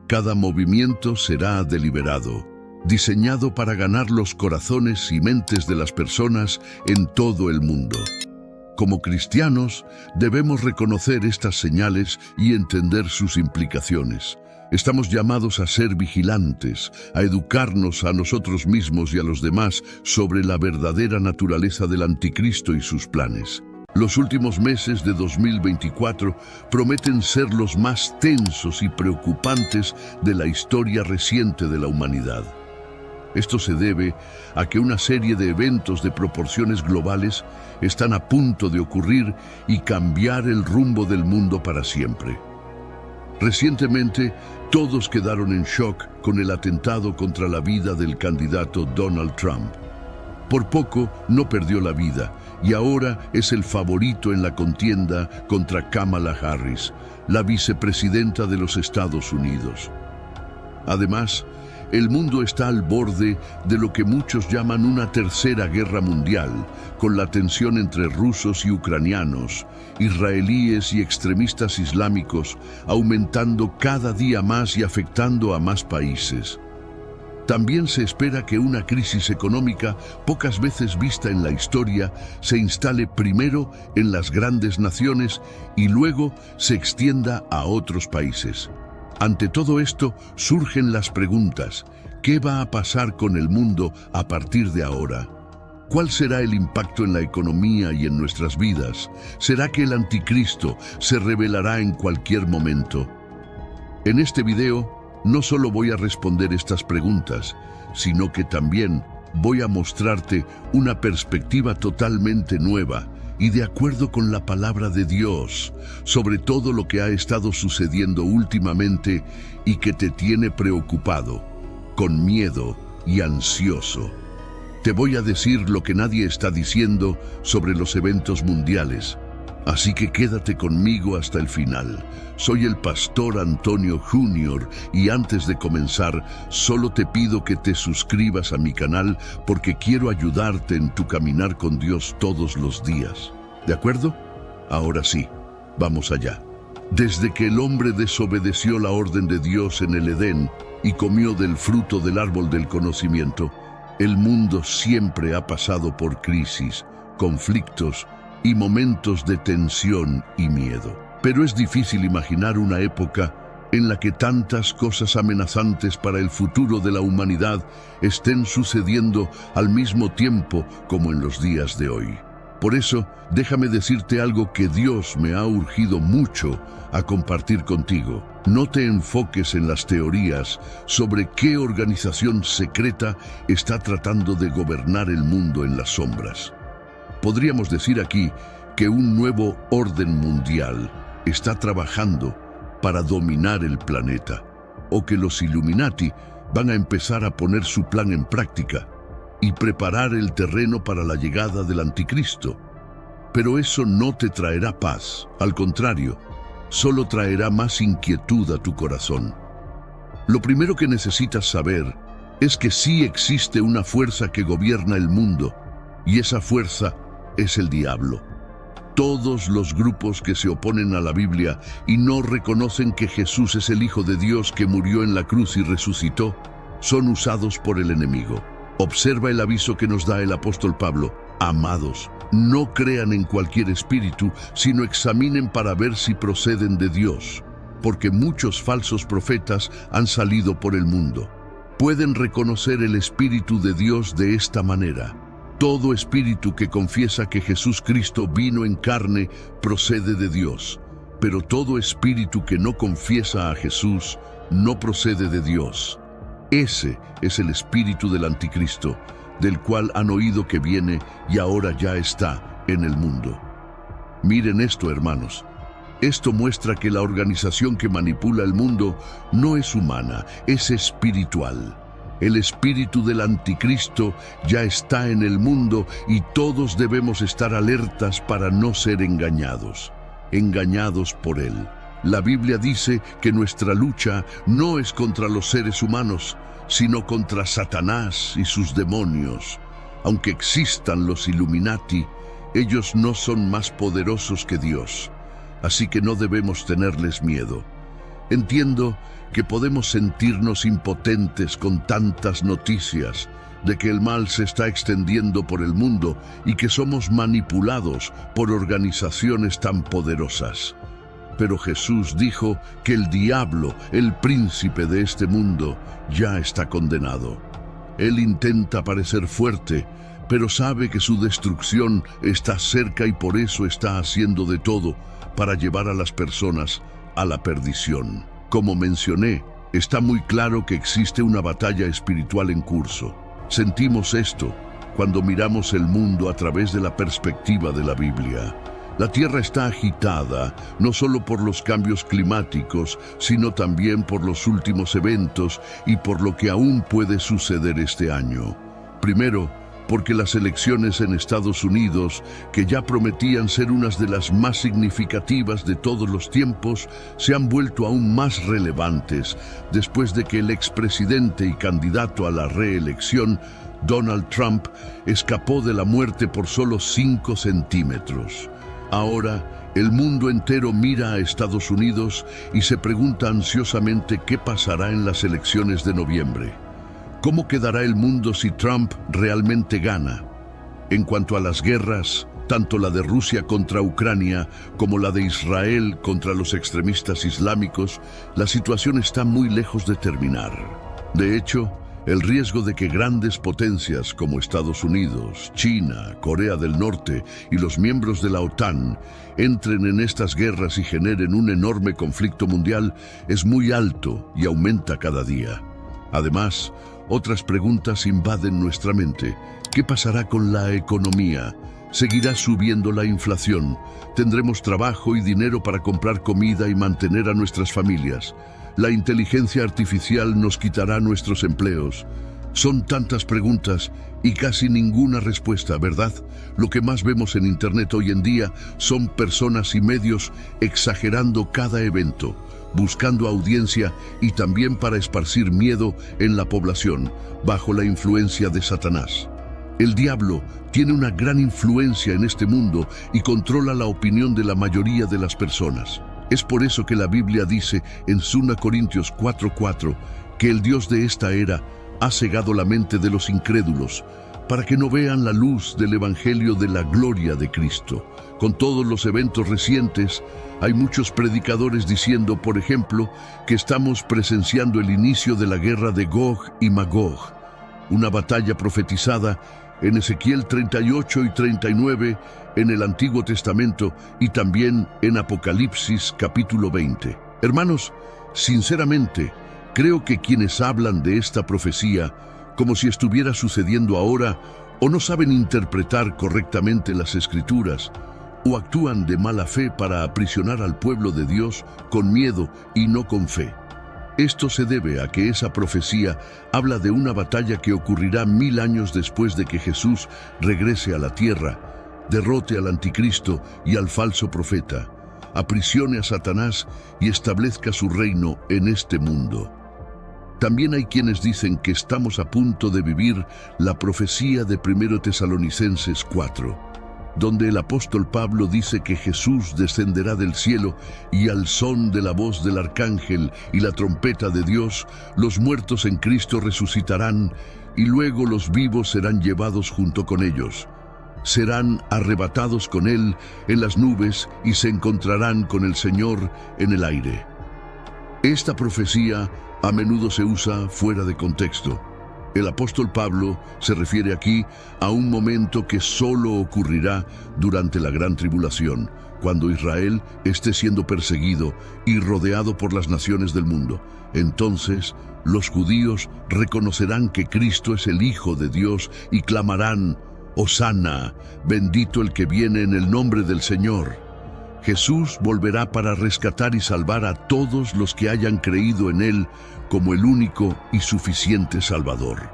Cada movimiento será deliberado, diseñado para ganar los corazones y mentes de las personas en todo el mundo. Como cristianos, debemos reconocer estas señales y entender sus implicaciones. Estamos llamados a ser vigilantes, a educarnos a nosotros mismos y a los demás sobre la verdadera naturaleza del anticristo y sus planes. Los últimos meses de 2024 prometen ser los más tensos y preocupantes de la historia reciente de la humanidad. Esto se debe a que una serie de eventos de proporciones globales están a punto de ocurrir y cambiar el rumbo del mundo para siempre. Recientemente, todos quedaron en shock con el atentado contra la vida del candidato Donald Trump. Por poco no perdió la vida y ahora es el favorito en la contienda contra Kamala Harris, la vicepresidenta de los Estados Unidos. Además, el mundo está al borde de lo que muchos llaman una tercera guerra mundial, con la tensión entre rusos y ucranianos, israelíes y extremistas islámicos aumentando cada día más y afectando a más países. También se espera que una crisis económica pocas veces vista en la historia se instale primero en las grandes naciones y luego se extienda a otros países. Ante todo esto surgen las preguntas: ¿qué va a pasar con el mundo a partir de ahora? ¿Cuál será el impacto en la economía y en nuestras vidas? ¿Será que el anticristo se revelará en cualquier momento? En este video no solo voy a responder estas preguntas, sino que también voy a mostrarte una perspectiva totalmente nueva y de acuerdo con la palabra de Dios sobre todo lo que ha estado sucediendo últimamente y que te tiene preocupado, con miedo y ansioso. Te voy a decir lo que nadie está diciendo sobre los eventos mundiales, así que quédate conmigo hasta el final. Soy el pastor Antonio Jr. y antes de comenzar, solo te pido que te suscribas a mi canal porque quiero ayudarte en tu caminar con Dios todos los días. ¿De acuerdo? Ahora sí, vamos allá. Desde que el hombre desobedeció la orden de Dios en el Edén y comió del fruto del árbol del conocimiento, El mundo siempre ha pasado por crisis, conflictos y momentos de tensión y miedo. Pero es difícil imaginar una época en la que tantas cosas amenazantes para el futuro de la humanidad estén sucediendo al mismo tiempo como en los días de hoy. Por eso, déjame decirte algo que Dios me ha urgido mucho a compartir contigo. No te enfoques en las teorías sobre qué organización secreta está tratando de gobernar el mundo en las sombras. Podríamos decir aquí que un nuevo orden mundial está trabajando para dominar el planeta, o que los Illuminati van a empezar a poner su plan en práctica y preparar el terreno para la llegada del anticristo. Pero eso no te traerá paz, al contrario, solo traerá más inquietud a tu corazón. Lo primero que necesitas saber es que sí existe una fuerza que gobierna el mundo, y esa fuerza es el diablo. Todos los grupos que se oponen a la Biblia y no reconocen que Jesús es el Hijo de Dios que murió en la cruz y resucitó, son usados por el enemigo. Observa el aviso que nos da el apóstol Pablo. Amados, no crean en cualquier espíritu, sino examinen para ver si proceden de Dios, porque muchos falsos profetas han salido por el mundo. Pueden reconocer el Espíritu de Dios de esta manera. Todo espíritu que confiesa que Jesús Cristo vino en carne procede de Dios, pero todo espíritu que no confiesa a Jesús no procede de Dios. Ese es el espíritu del anticristo, del cual han oído que viene y ahora ya está en el mundo. Miren esto, hermanos. Esto muestra que la organización que manipula el mundo no es humana, es espiritual. El espíritu del anticristo ya está en el mundo y todos debemos estar alertas para no ser engañados por él. La Biblia dice que nuestra lucha no es contra los seres humanos, sino contra Satanás y sus demonios. Aunque existan los Illuminati, ellos no son más poderosos que Dios, así que no debemos tenerles miedo. Entiendo que podemos sentirnos impotentes con tantas noticias de que el mal se está extendiendo por el mundo y que somos manipulados por organizaciones tan poderosas. Pero Jesús dijo que el diablo, el príncipe de este mundo, ya está condenado. Él intenta parecer fuerte, pero sabe que su destrucción está cerca y por eso está haciendo de todo para llevar a las personas a la perdición. Como mencioné, está muy claro que existe una batalla espiritual en curso. Sentimos esto cuando miramos el mundo a través de la perspectiva de la Biblia. La tierra está agitada, no solo por los cambios climáticos, sino también por los últimos eventos y por lo que aún puede suceder este año. Primero, porque las elecciones en Estados Unidos, que ya prometían ser unas de las más significativas de todos los tiempos, se han vuelto aún más relevantes después de que el expresidente y candidato a la reelección, Donald Trump, escapó de la muerte por solo 5 centímetros. Ahora, el mundo entero mira a Estados Unidos y se pregunta ansiosamente qué pasará en las elecciones de noviembre. ¿Cómo quedará el mundo si Trump realmente gana? En cuanto a las guerras, tanto la de Rusia contra Ucrania como la de Israel contra los extremistas islámicos, la situación está muy lejos de terminar. De hecho, el riesgo de que grandes potencias como Estados Unidos, China, Corea del Norte y los miembros de la OTAN entren en estas guerras y generen un enorme conflicto mundial es muy alto y aumenta cada día. Además, otras preguntas invaden nuestra mente. ¿Qué pasará con la economía? ¿Seguirá subiendo la inflación? ¿Tendremos trabajo y dinero para comprar comida y mantener a nuestras familias? ¿La inteligencia artificial nos quitará nuestros empleos? Son tantas preguntas y casi ninguna respuesta, ¿verdad? Lo que más vemos en Internet hoy en día son personas y medios exagerando cada evento, buscando audiencia y también para esparcir miedo en la población, bajo la influencia de Satanás. El diablo tiene una gran influencia en este mundo y controla la opinión de la mayoría de las personas. Es por eso que la Biblia dice en 2 Corintios 4:4 que el Dios de esta era ha cegado la mente de los incrédulos, para que no vean la luz del Evangelio de la gloria de Cristo. Con todos los eventos recientes, hay muchos predicadores diciendo, por ejemplo, que estamos presenciando el inicio de la guerra de Gog y Magog, una batalla profetizada en Ezequiel 38 y 39 en el Antiguo Testamento y también en Apocalipsis capítulo 20. Hermanos, sinceramente, creo que quienes hablan de esta profecía como si estuviera sucediendo ahora, o no saben interpretar correctamente las Escrituras, o actúan de mala fe para aprisionar al pueblo de Dios con miedo y no con fe. Esto se debe a que esa profecía habla de una batalla que ocurrirá 1000 años después de que Jesús regrese a la tierra, derrote al anticristo y al falso profeta, aprisione a Satanás y establezca su reino en este mundo. También hay quienes dicen que estamos a punto de vivir la profecía de 1 Tesalonicenses 4, donde el apóstol Pablo dice que Jesús descenderá del cielo y al son de la voz del arcángel y la trompeta de Dios, los muertos en Cristo resucitarán y luego los vivos serán llevados junto con ellos. Serán arrebatados con Él en las nubes y se encontrarán con el Señor en el aire. Esta profecía a menudo se usa fuera de contexto. El apóstol Pablo se refiere aquí a un momento que solo ocurrirá durante la gran tribulación, cuando Israel esté siendo perseguido y rodeado por las naciones del mundo. Entonces, los judíos reconocerán que Cristo es el Hijo de Dios y clamarán: «Hosana, bendito el que viene en el nombre del Señor». Jesús volverá para rescatar y salvar a todos los que hayan creído en Él como el único y suficiente Salvador.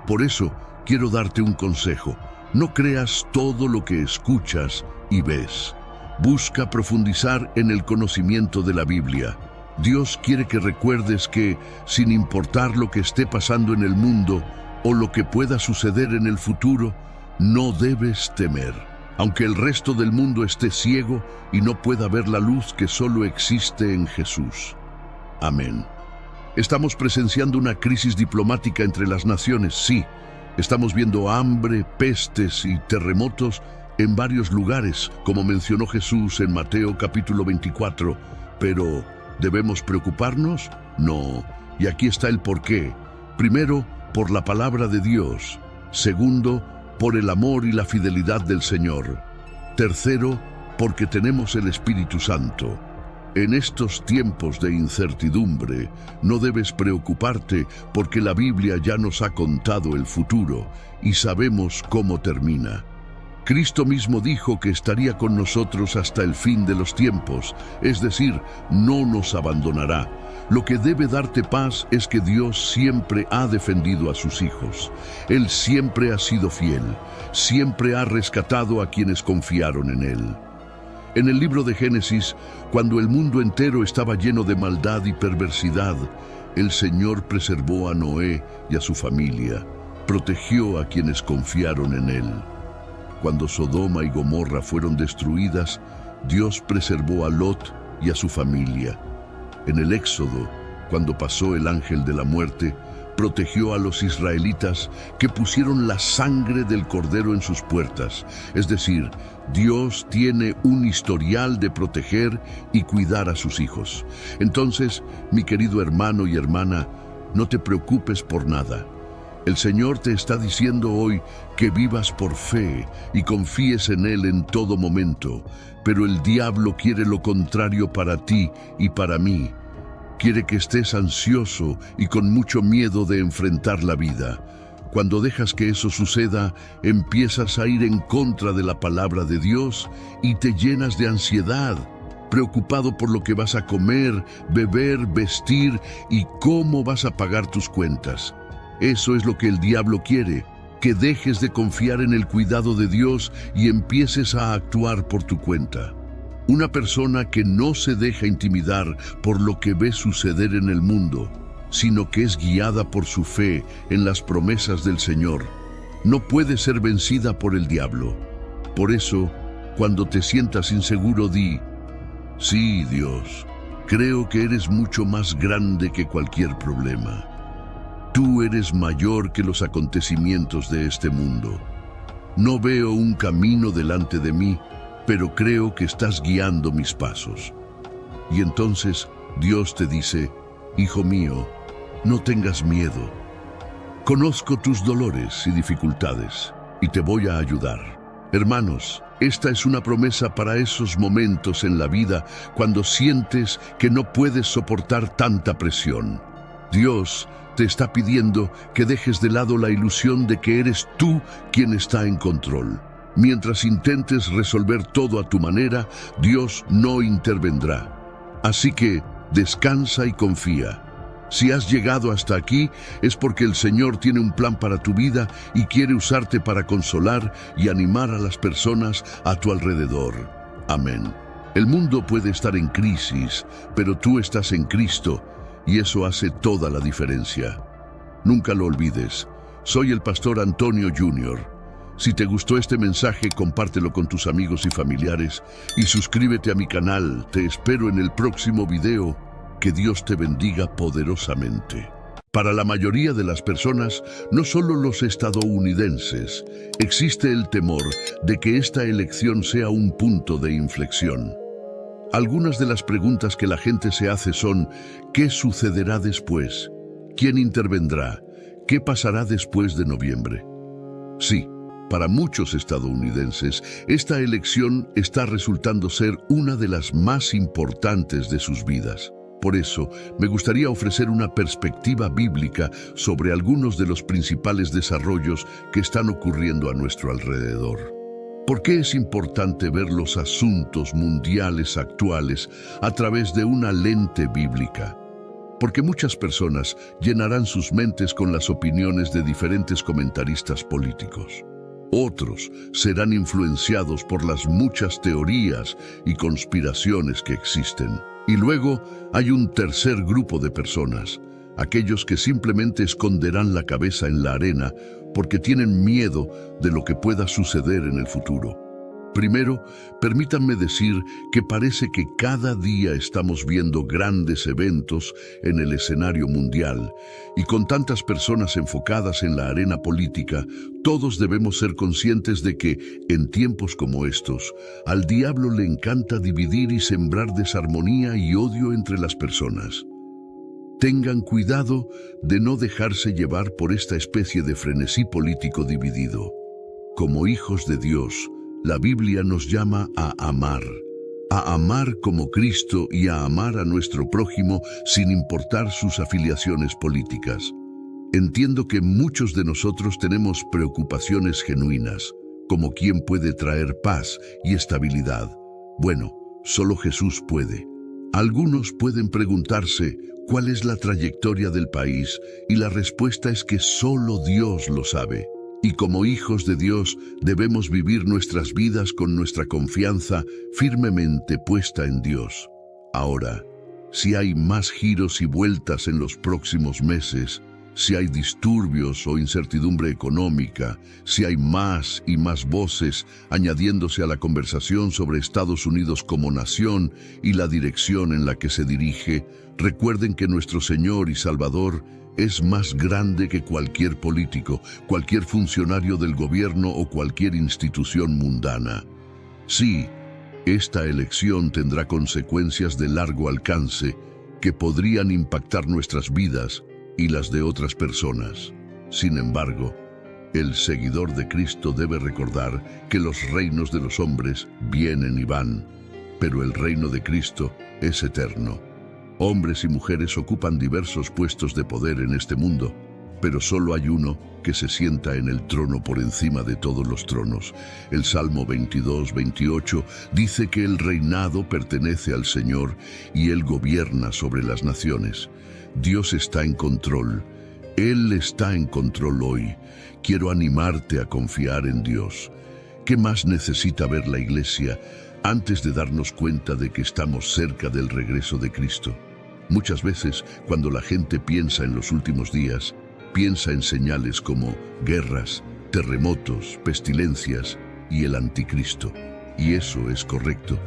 Por eso, quiero darte un consejo. No creas todo lo que escuchas y ves. Busca profundizar en el conocimiento de la Biblia. Dios quiere que recuerdes que, sin importar lo que esté pasando en el mundo o lo que pueda suceder en el futuro, no debes temer. Aunque el resto del mundo esté ciego y no pueda ver la luz que solo existe en Jesús. Amén. Estamos presenciando una crisis diplomática entre las naciones, sí. Estamos viendo hambre, pestes y terremotos en varios lugares, como mencionó Jesús en Mateo capítulo 24. Pero, ¿debemos preocuparnos? No. Y aquí está el porqué. Primero, por la palabra de Dios. Segundo, por el amor y la fidelidad del Señor. Tercero, porque tenemos el Espíritu Santo. En estos tiempos de incertidumbre, no debes preocuparte porque la Biblia ya nos ha contado el futuro y sabemos cómo termina. Cristo mismo dijo que estaría con nosotros hasta el fin de los tiempos, es decir, no nos abandonará. Lo que debe darte paz es que Dios siempre ha defendido a sus hijos. Él siempre ha sido fiel, siempre ha rescatado a quienes confiaron en Él. En el libro de Génesis, cuando el mundo entero estaba lleno de maldad y perversidad, el Señor preservó a Noé y a su familia, protegió a quienes confiaron en Él. Cuando Sodoma y Gomorra fueron destruidas, Dios preservó a Lot y a su familia. En el Éxodo, cuando pasó el ángel de la muerte, protegió a los israelitas que pusieron la sangre del cordero en sus puertas. Es decir, Dios tiene un historial de proteger y cuidar a sus hijos. Entonces, mi querido hermano y hermana, no te preocupes por nada. El Señor te está diciendo hoy que vivas por fe y confíes en Él en todo momento, pero el diablo quiere lo contrario para ti y para mí. Quiere que estés ansioso y con mucho miedo de enfrentar la vida. Cuando dejas que eso suceda, empiezas a ir en contra de la palabra de Dios y te llenas de ansiedad, preocupado por lo que vas a comer, beber, vestir y cómo vas a pagar tus cuentas. Eso es lo que el diablo quiere, que dejes de confiar en el cuidado de Dios y empieces a actuar por tu cuenta. Una persona que no se deja intimidar por lo que ve suceder en el mundo, sino que es guiada por su fe en las promesas del Señor, no puede ser vencida por el diablo. Por eso, cuando te sientas inseguro, di: sí, Dios, creo que eres mucho más grande que cualquier problema. Tú eres mayor que los acontecimientos de este mundo. No veo un camino delante de mí, pero creo que estás guiando mis pasos. Y entonces Dios te dice: hijo mío, no tengas miedo. Conozco tus dolores y dificultades, y te voy a ayudar. Hermanos, esta es una promesa para esos momentos en la vida cuando sientes que no puedes soportar tanta presión. Dios te está pidiendo que dejes de lado la ilusión de que eres tú quien está en control. Mientras intentes resolver todo a tu manera, Dios no intervendrá. Así que descansa y confía. Si has llegado hasta aquí, es porque el Señor tiene un plan para tu vida y quiere usarte para consolar y animar a las personas a tu alrededor. Amén. El mundo puede estar en crisis, pero tú estás en Cristo, y eso hace toda la diferencia. Nunca lo olvides. Soy el pastor Antonio Jr. Si te gustó este mensaje, compártelo con tus amigos y familiares y suscríbete a mi canal. Te espero en el próximo video. Que Dios te bendiga poderosamente. Para la mayoría de las personas, no solo los estadounidenses, existe el temor de que esta elección sea un punto de inflexión. Algunas de las preguntas que la gente se hace son: ¿qué sucederá después? ¿Quién intervendrá? ¿Qué pasará después de noviembre? Sí, para muchos estadounidenses, esta elección está resultando ser una de las más importantes de sus vidas. Por eso, me gustaría ofrecer una perspectiva bíblica sobre algunos de los principales desarrollos que están ocurriendo a nuestro alrededor. ¿Por qué es importante ver los asuntos mundiales actuales a través de una lente bíblica? Porque muchas personas llenarán sus mentes con las opiniones de diferentes comentaristas políticos. Otros serán influenciados por las muchas teorías y conspiraciones que existen. Y luego hay un tercer grupo de personas, aquellos que simplemente esconderán la cabeza en la arena porque tienen miedo de lo que pueda suceder en el futuro. Primero, permítanme decir que parece que cada día estamos viendo grandes eventos en el escenario mundial, y con tantas personas enfocadas en la arena política, todos debemos ser conscientes de que, en tiempos como estos, al diablo le encanta dividir y sembrar desarmonía y odio entre las personas. Tengan cuidado de no dejarse llevar por esta especie de frenesí político dividido. Como hijos de Dios, la Biblia nos llama a amar como Cristo y a amar a nuestro prójimo sin importar sus afiliaciones políticas. Entiendo que muchos de nosotros tenemos preocupaciones genuinas, como quién puede traer paz y estabilidad. Bueno, solo Jesús puede. Algunos pueden preguntarse cuál es la trayectoria del país, y la respuesta es que solo Dios lo sabe. Y como hijos de Dios debemos vivir nuestras vidas con nuestra confianza firmemente puesta en Dios. Ahora, si hay más giros y vueltas en los próximos meses, si hay disturbios o incertidumbre económica, si hay más y más voces añadiéndose a la conversación sobre Estados Unidos como nación y la dirección en la que se dirige, recuerden que nuestro Señor y Salvador es más grande que cualquier político, cualquier funcionario del gobierno o cualquier institución mundana. Sí, esta elección tendrá consecuencias de largo alcance que podrían impactar nuestras vidas y las de otras personas. Sin embargo, el seguidor de Cristo debe recordar que los reinos de los hombres vienen y van, pero el reino de Cristo es eterno. Hombres y mujeres ocupan diversos puestos de poder en este mundo, pero solo hay uno que se sienta en el trono por encima de todos los tronos. El Salmo 22:28 dice que el reinado pertenece al Señor y Él gobierna sobre las naciones. Dios está en control. Él está en control hoy. Quiero animarte a confiar en Dios. ¿Qué más necesita ver la Iglesia antes de darnos cuenta de que estamos cerca del regreso de Cristo? Muchas veces, cuando la gente piensa en los últimos días, piensa en señales como guerras, terremotos, pestilencias y el anticristo. Y eso es correcto.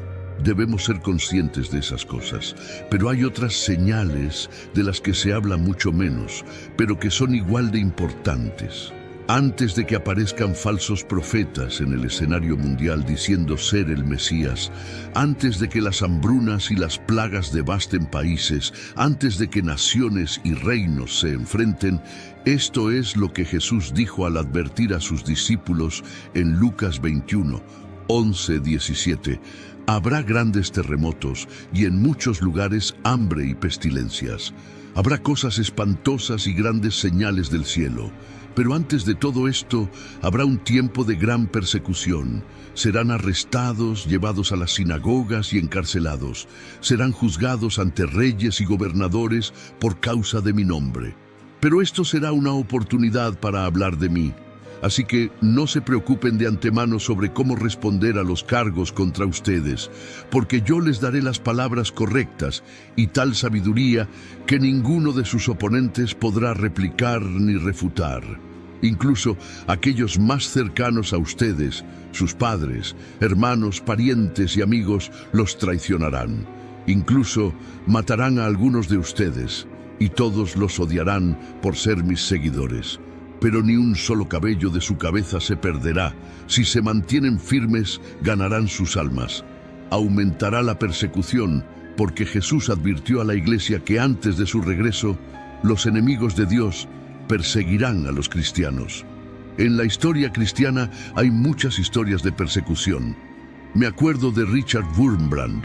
Debemos ser conscientes de esas cosas, pero hay otras señales de las que se habla mucho menos, pero que son igual de importantes. Antes de que aparezcan falsos profetas en el escenario mundial diciendo ser el Mesías, antes de que las hambrunas y las plagas devasten países, antes de que naciones y reinos se enfrenten, esto es lo que Jesús dijo al advertir a sus discípulos en Lucas 21, 11-17. Habrá grandes terremotos y en muchos lugares hambre y pestilencias. Habrá cosas espantosas y grandes señales del cielo. Pero antes de todo esto, habrá un tiempo de gran persecución. Serán arrestados, llevados a las sinagogas y encarcelados. Serán juzgados ante reyes y gobernadores por causa de mi nombre. Pero esto será una oportunidad para hablar de mí. Así que no se preocupen de antemano sobre cómo responder a los cargos contra ustedes, porque yo les daré las palabras correctas y tal sabiduría que ninguno de sus oponentes podrá replicar ni refutar. Incluso aquellos más cercanos a ustedes, sus padres, hermanos, parientes y amigos, los traicionarán. Incluso matarán a algunos de ustedes, y todos los odiarán por ser mis seguidores. Pero ni un solo cabello de su cabeza se perderá. Si se mantienen firmes, ganarán sus almas. Aumentará la persecución, porque Jesús advirtió a la iglesia que antes de su regreso, los enemigos de Dios perseguirán a los cristianos. En la historia cristiana hay muchas historias de persecución. Me acuerdo de Richard Wurmbrand,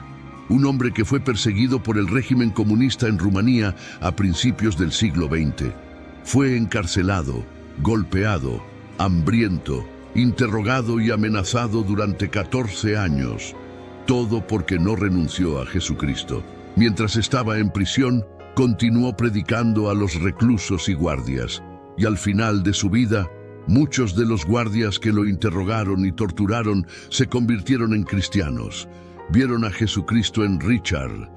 un hombre que fue perseguido por el régimen comunista en Rumanía a principios del siglo XX. Fue encarcelado, golpeado, hambriento, interrogado y amenazado durante 14 años, todo porque no renunció a Jesucristo. Mientras estaba en prisión, continuó predicando a los reclusos y guardias, y al final de su vida, muchos de los guardias que lo interrogaron y torturaron se convirtieron en cristianos. Vieron a Jesucristo en Richard.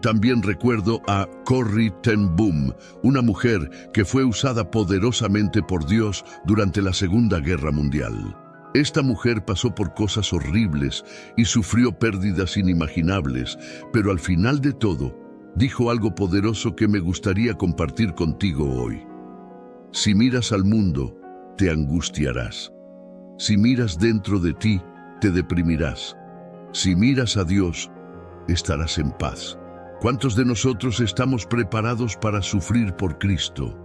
También recuerdo a Corrie ten Boom, una mujer que fue usada poderosamente por Dios durante la Segunda Guerra Mundial. Esta mujer pasó por cosas horribles y sufrió pérdidas inimaginables, pero al final de todo, dijo algo poderoso que me gustaría compartir contigo hoy. Si miras al mundo, te angustiarás. Si miras dentro de ti, te deprimirás. Si miras a Dios, estarás en paz. ¿Cuántos de nosotros estamos preparados para sufrir por Cristo?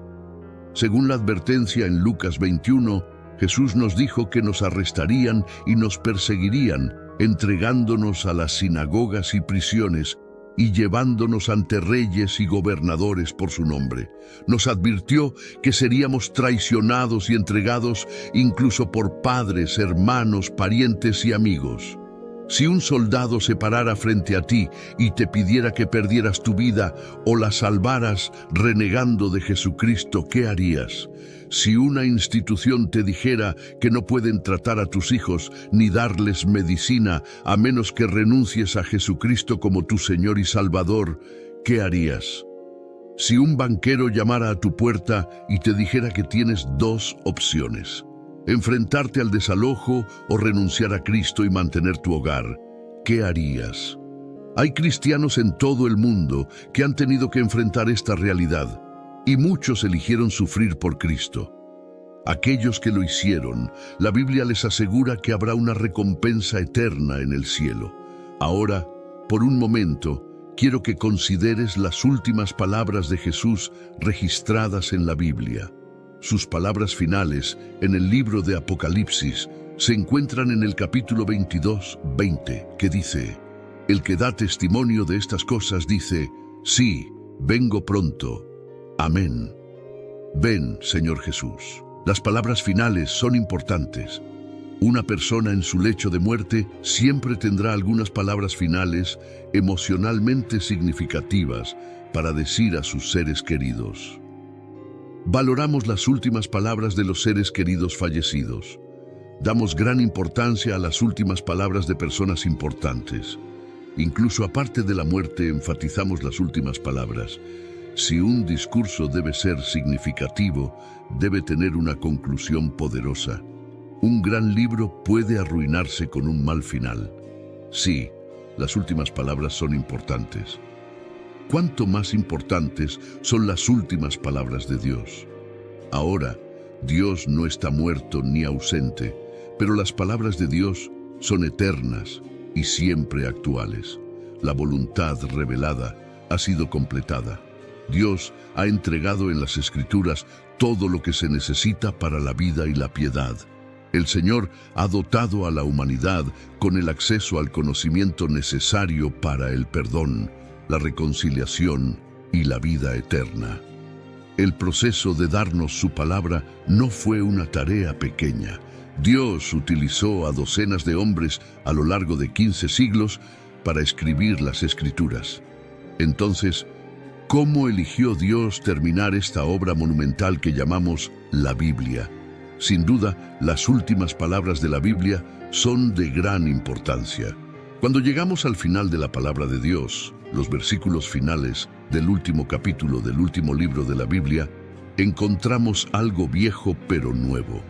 Según la advertencia en Lucas 21, Jesús nos dijo que nos arrestarían y nos perseguirían, entregándonos a las sinagogas y prisiones y llevándonos ante reyes y gobernadores por su nombre. Nos advirtió que seríamos traicionados y entregados incluso por padres, hermanos, parientes y amigos. Si un soldado se parara frente a ti y te pidiera que perdieras tu vida o la salvaras renegando de Jesucristo, ¿qué harías? Si una institución te dijera que no pueden tratar a tus hijos ni darles medicina a menos que renuncies a Jesucristo como tu Señor y Salvador, ¿qué harías? Si un banquero llamara a tu puerta y te dijera que tienes dos opciones: enfrentarte al desalojo o renunciar a Cristo y mantener tu hogar, ¿qué harías? Hay cristianos en todo el mundo que han tenido que enfrentar esta realidad, y muchos eligieron sufrir por Cristo. Aquellos que lo hicieron, la Biblia les asegura que habrá una recompensa eterna en el cielo. Ahora, por un momento, quiero que consideres las últimas palabras de Jesús registradas en la Biblia. Sus palabras finales en el libro de Apocalipsis se encuentran en el capítulo 22, 20, que dice: el que da testimonio de estas cosas dice: sí, vengo pronto. Amén. Ven, Señor Jesús. Las palabras finales son importantes. Una persona en su lecho de muerte siempre tendrá algunas palabras finales emocionalmente significativas para decir a sus seres queridos. Valoramos las últimas palabras de los seres queridos fallecidos. Damos gran importancia a las últimas palabras de personas importantes. Incluso aparte de la muerte, enfatizamos las últimas palabras. Si un discurso debe ser significativo, debe tener una conclusión poderosa. Un gran libro puede arruinarse con un mal final. Sí, las últimas palabras son importantes. ¿Cuánto más importantes son las últimas palabras de Dios? Ahora, Dios no está muerto ni ausente, pero las palabras de Dios son eternas y siempre actuales. La voluntad revelada ha sido completada. Dios ha entregado en las Escrituras todo lo que se necesita para la vida y la piedad. El Señor ha dotado a la humanidad con el acceso al conocimiento necesario para el perdón, la reconciliación y la vida eterna. El proceso de darnos su palabra no fue una tarea pequeña. Dios utilizó a docenas de hombres a lo largo de 15 siglos para escribir las Escrituras. Entonces, ¿cómo eligió Dios terminar esta obra monumental que llamamos la Biblia? Sin duda, las últimas palabras de la Biblia son de gran importancia. Cuando llegamos al final de la palabra de Dios, los versículos finales del último capítulo del último libro de la Biblia, encontramos algo viejo pero nuevo.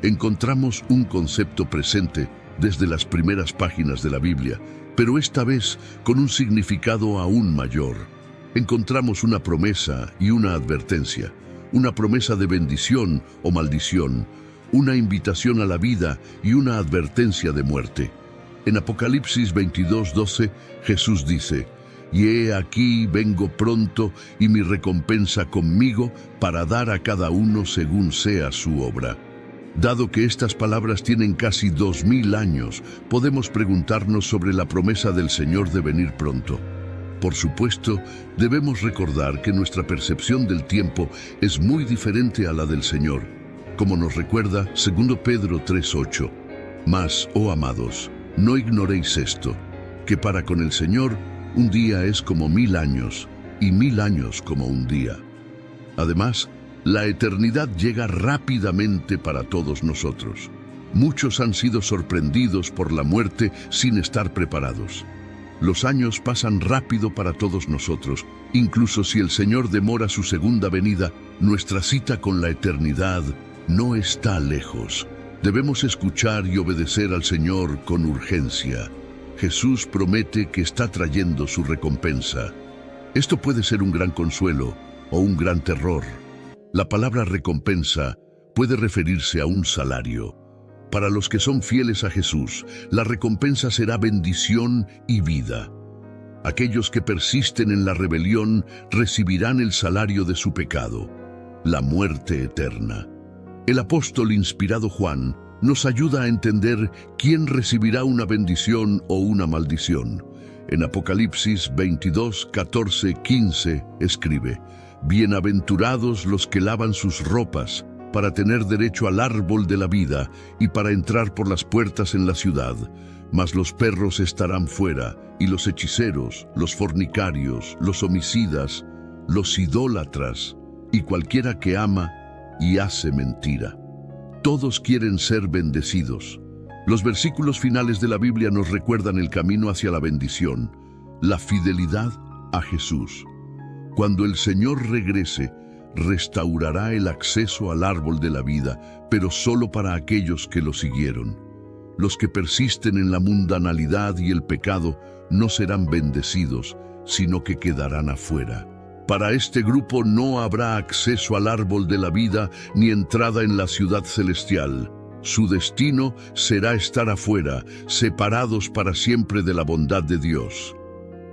Encontramos un concepto presente desde las primeras páginas de la Biblia, pero esta vez con un significado aún mayor. Encontramos una promesa y una advertencia, una promesa de bendición o maldición, una invitación a la vida y una advertencia de muerte. En Apocalipsis 22:12, Jesús dice: «Y he aquí vengo pronto, y mi recompensa conmigo, para dar a cada uno según sea su obra». Dado que estas palabras tienen casi 2000 años, podemos preguntarnos sobre la promesa del Señor de venir pronto. Por supuesto, debemos recordar que nuestra percepción del tiempo es muy diferente a la del Señor, como nos recuerda 2 Pedro 3:8. «Mas, oh amados, no ignoréis esto, que para con el Señor un día es como 1000 años, y 1000 años como un día». Además, la eternidad llega rápidamente para todos nosotros. Muchos han sido sorprendidos por la muerte sin estar preparados. Los años pasan rápido para todos nosotros. Incluso si el Señor demora su segunda venida, nuestra cita con la eternidad no está lejos. Debemos escuchar y obedecer al Señor con urgencia. Jesús promete que está trayendo su recompensa. Esto puede ser un gran consuelo o un gran terror. La palabra recompensa puede referirse a un salario. Para los que son fieles a Jesús, la recompensa será bendición y vida. Aquellos que persisten en la rebelión recibirán el salario de su pecado, la muerte eterna. El apóstol inspirado Juan nos ayuda a entender quién recibirá una bendición o una maldición. En Apocalipsis 22, 14, 15 escribe: «Bienaventurados los que lavan sus ropas, para tener derecho al árbol de la vida y para entrar por las puertas en la ciudad. Mas los perros estarán fuera, y los hechiceros, los fornicarios, los homicidas, los idólatras, y cualquiera que ama y hace mentira». Todos quieren ser bendecidos. Los versículos finales de la Biblia nos recuerdan el camino hacia la bendición, la fidelidad a Jesús. Cuando el Señor regrese, restaurará el acceso al árbol de la vida, pero solo para aquellos que lo siguieron. Los que persisten en la mundanalidad y el pecado no serán bendecidos, sino que quedarán afuera. Para este grupo no habrá acceso al árbol de la vida ni entrada en la ciudad celestial. Su destino será estar afuera, separados para siempre de la bondad de Dios.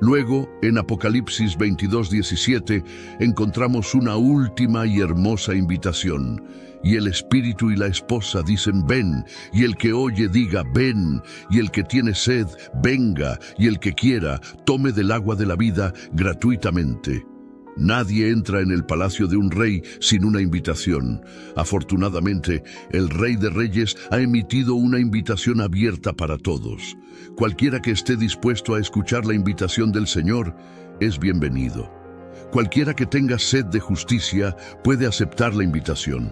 Luego, en Apocalipsis 22:17, encontramos una última y hermosa invitación. Y el espíritu y la esposa dicen: «Ven», y el que oye diga: «Ven», y el que tiene sed, venga, y el que quiera, tome del agua de la vida gratuitamente. Nadie entra en el palacio de un rey sin una invitación. Afortunadamente, el Rey de Reyes ha emitido una invitación abierta para todos. Cualquiera que esté dispuesto a escuchar la invitación del Señor es bienvenido. Cualquiera que tenga sed de justicia puede aceptar la invitación.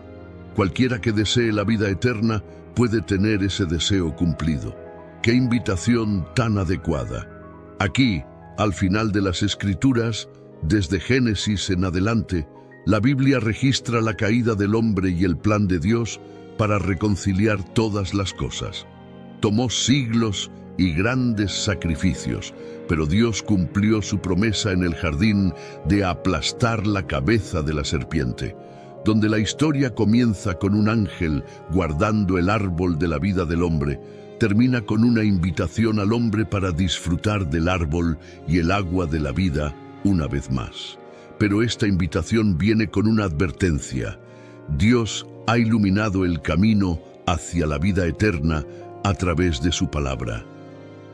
Cualquiera que desee la vida eterna puede tener ese deseo cumplido. ¡Qué invitación tan adecuada! Aquí, al final de las Escrituras, desde Génesis en adelante, la Biblia registra la caída del hombre y el plan de Dios para reconciliar todas las cosas. Tomó siglos y grandes sacrificios, pero Dios cumplió su promesa en el jardín de aplastar la cabeza de la serpiente, donde la historia comienza con un ángel guardando el árbol de la vida del hombre, termina con una invitación al hombre para disfrutar del árbol y el agua de la vida una vez más. Pero esta invitación viene con una advertencia. Dios ha iluminado el camino hacia la vida eterna a través de su palabra.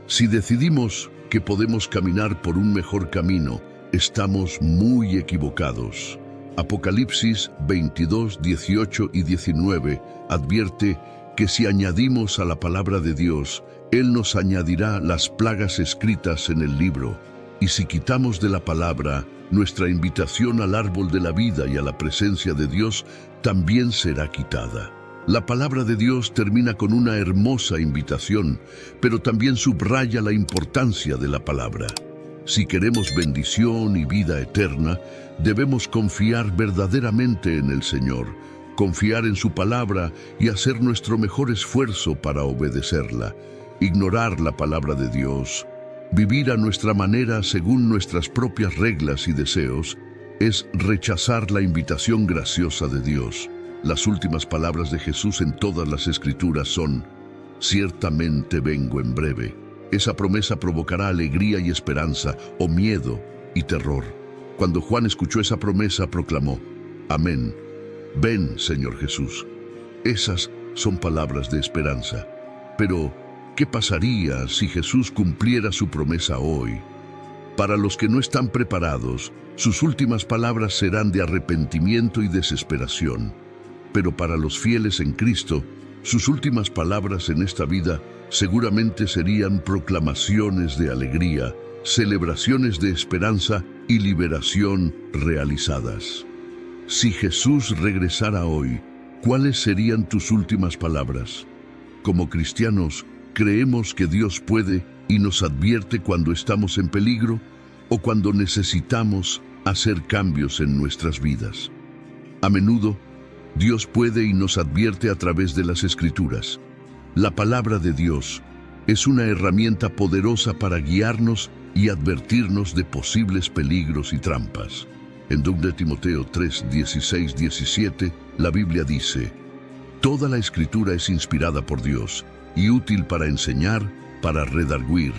Si decidimos que podemos caminar por un mejor camino, estamos muy equivocados. Apocalipsis 22, 18 y 19 advierte que si añadimos a la palabra de Dios, Él nos añadirá las plagas escritas en el libro. Y si quitamos de la palabra, nuestra invitación al árbol de la vida y a la presencia de Dios también será quitada. La palabra de Dios termina con una hermosa invitación, pero también subraya la importancia de la palabra. Si queremos bendición y vida eterna, debemos confiar verdaderamente en el Señor, confiar en su palabra y hacer nuestro mejor esfuerzo para obedecerla. Ignorar la palabra de Dios, vivir a nuestra manera según nuestras propias reglas y deseos, es rechazar la invitación graciosa de Dios. Las últimas palabras de Jesús en todas las Escrituras son: ciertamente vengo en breve. Esa promesa provocará alegría y esperanza, o miedo y terror. Cuando Juan escuchó esa promesa, proclamó: amén. Ven, Señor Jesús. Esas son palabras de esperanza. Pero, ¿qué pasaría si Jesús cumpliera su promesa hoy? Para los que no están preparados, sus últimas palabras serán de arrepentimiento y desesperación. Pero para los fieles en Cristo, sus últimas palabras en esta vida seguramente serían proclamaciones de alegría, celebraciones de esperanza y liberación realizadas. Si Jesús regresara hoy, ¿cuáles serían tus últimas palabras? Como cristianos, ¿creemos que Dios puede y nos advierte cuando estamos en peligro o cuando necesitamos hacer cambios en nuestras vidas? A menudo, Dios puede y nos advierte a través de las Escrituras. La palabra de Dios es una herramienta poderosa para guiarnos y advertirnos de posibles peligros y trampas. En 2 Timoteo 3, 16, 17, la Biblia dice: toda la Escritura es inspirada por Dios y útil para enseñar, para redarguir,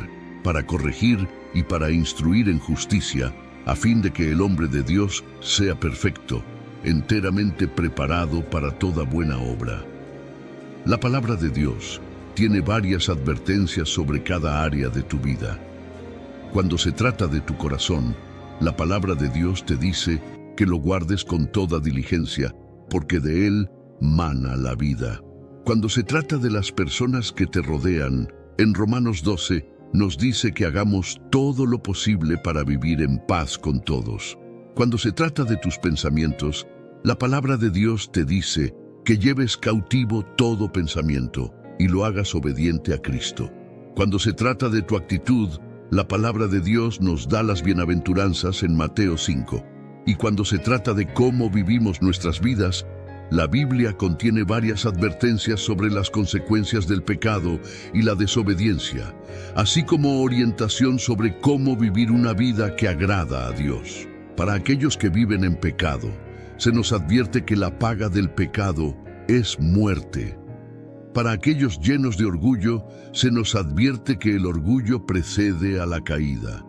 para corregir y para instruir en justicia, a fin de que el hombre de Dios sea perfecto, enteramente preparado para toda buena obra. La palabra de Dios tiene varias advertencias sobre cada área de tu vida. Cuando se trata de tu corazón, la palabra de Dios te dice que lo guardes con toda diligencia, porque de él mana la vida. Cuando se trata de las personas que te rodean, en Romanos 12 nos dice que hagamos todo lo posible para vivir en paz con todos. Cuando se trata de tus pensamientos, la palabra de Dios te dice que lleves cautivo todo pensamiento y lo hagas obediente a Cristo. Cuando se trata de tu actitud, la palabra de Dios nos da las bienaventuranzas en Mateo 5. Y cuando se trata de cómo vivimos nuestras vidas, la Biblia contiene varias advertencias sobre las consecuencias del pecado y la desobediencia, así como orientación sobre cómo vivir una vida que agrada a Dios. Para aquellos que viven en pecado, se nos advierte que la paga del pecado es muerte. Para aquellos llenos de orgullo, se nos advierte que el orgullo precede a la caída.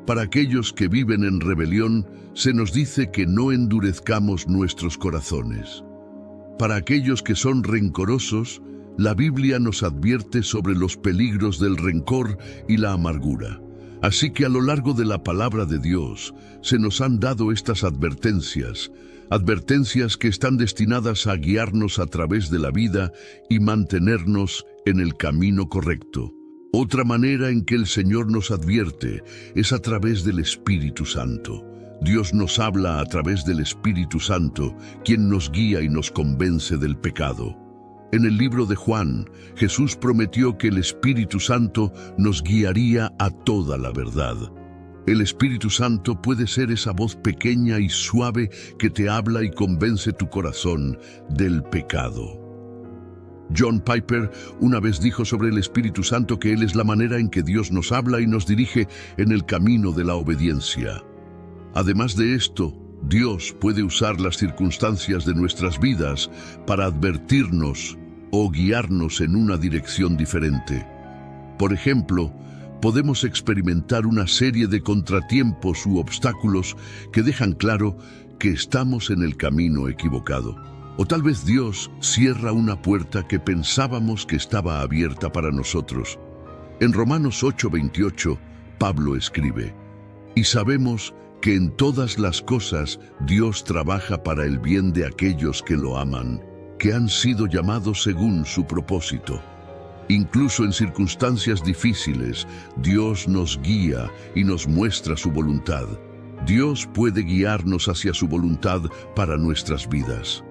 Para aquellos que viven en rebelión, se nos dice que no endurezcamos nuestros corazones. Para aquellos que son rencorosos, la Biblia nos advierte sobre los peligros del rencor y la amargura. Así que a lo largo de la palabra de Dios, se nos han dado estas advertencias que están destinadas a guiarnos a través de la vida y mantenernos en el camino correcto. Otra manera en que el Señor nos advierte es a través del Espíritu Santo. Dios nos habla a través del Espíritu Santo, quien nos guía y nos convence del pecado. En el libro de Juan, Jesús prometió que el Espíritu Santo nos guiaría a toda la verdad. El Espíritu Santo puede ser esa voz pequeña y suave que te habla y convence tu corazón del pecado. John Piper una vez dijo sobre el Espíritu Santo que Él es la manera en que Dios nos habla y nos dirige en el camino de la obediencia. Además de esto, Dios puede usar las circunstancias de nuestras vidas para advertirnos o guiarnos en una dirección diferente. Por ejemplo, podemos experimentar una serie de contratiempos u obstáculos que dejan claro que estamos en el camino equivocado. O tal vez Dios cierra una puerta que pensábamos que estaba abierta para nosotros. En Romanos 8:28, Pablo escribe: "Y sabemos que en todas las cosas Dios trabaja para el bien de aquellos que lo aman, que han sido llamados según su propósito". Incluso en circunstancias difíciles, Dios nos guía y nos muestra su voluntad. Dios puede guiarnos hacia su voluntad para nuestras vidas.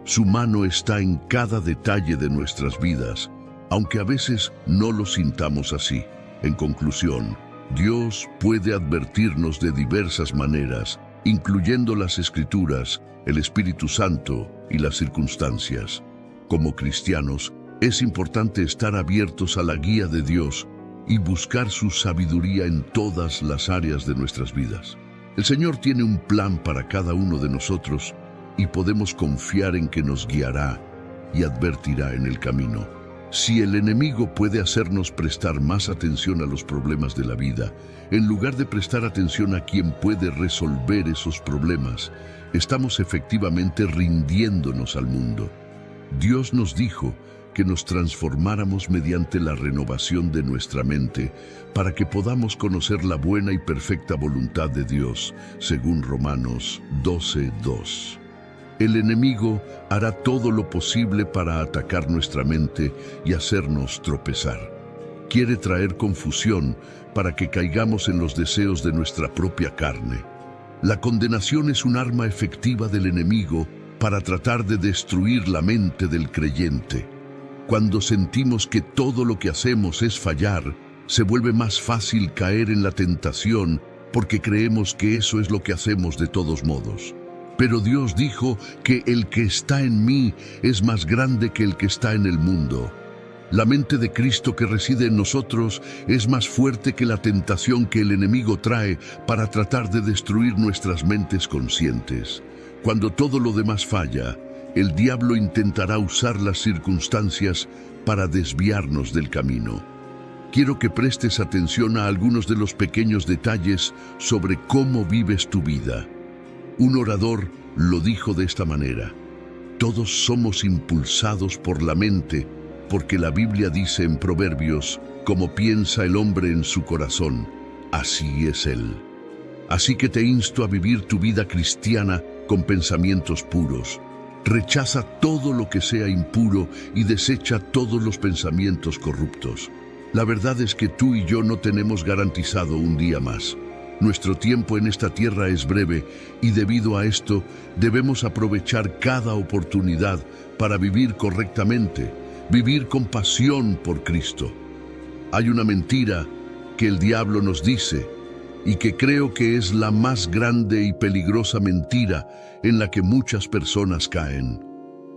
Su mano está en cada detalle de nuestras vidas, aunque a veces no lo sintamos así. En conclusión, Dios puede advertirnos de diversas maneras, incluyendo las Escrituras, el Espíritu Santo y las circunstancias. Como cristianos, es importante estar abiertos a la guía de Dios y buscar su sabiduría en todas las áreas de nuestras vidas. El Señor tiene un plan para cada uno de nosotros y podemos confiar en que nos guiará y advertirá en el camino. Si el enemigo puede hacernos prestar más atención a los problemas de la vida, en lugar de prestar atención a quien puede resolver esos problemas, estamos efectivamente rindiéndonos al mundo. Dios nos dijo que nos transformáramos mediante la renovación de nuestra mente para que podamos conocer la buena y perfecta voluntad de Dios, según Romanos 12:2. El enemigo hará todo lo posible para atacar nuestra mente y hacernos tropezar. Quiere traer confusión para que caigamos en los deseos de nuestra propia carne. La condenación es un arma efectiva del enemigo para tratar de destruir la mente del creyente. Cuando sentimos que todo lo que hacemos es fallar, se vuelve más fácil caer en la tentación porque creemos que eso es lo que hacemos de todos modos. Pero Dios dijo que el que está en mí es más grande que el que está en el mundo. La mente de Cristo que reside en nosotros es más fuerte que la tentación que el enemigo trae para tratar de destruir nuestras mentes conscientes. Cuando todo lo demás falla, el diablo intentará usar las circunstancias para desviarnos del camino. Quiero que prestes atención a algunos de los pequeños detalles sobre cómo vives tu vida. Un orador lo dijo de esta manera: todos somos impulsados por la mente, porque la Biblia dice en Proverbios, como piensa el hombre en su corazón, así es él. Así que te insto a vivir tu vida cristiana con pensamientos puros. Rechaza todo lo que sea impuro y desecha todos los pensamientos corruptos. La verdad es que tú y yo no tenemos garantizado un día más. Nuestro tiempo en esta tierra es breve y debido a esto debemos aprovechar cada oportunidad para vivir correctamente, vivir con pasión por Cristo. Hay una mentira que el diablo nos dice y que creo que es la más grande y peligrosa mentira en la que muchas personas caen.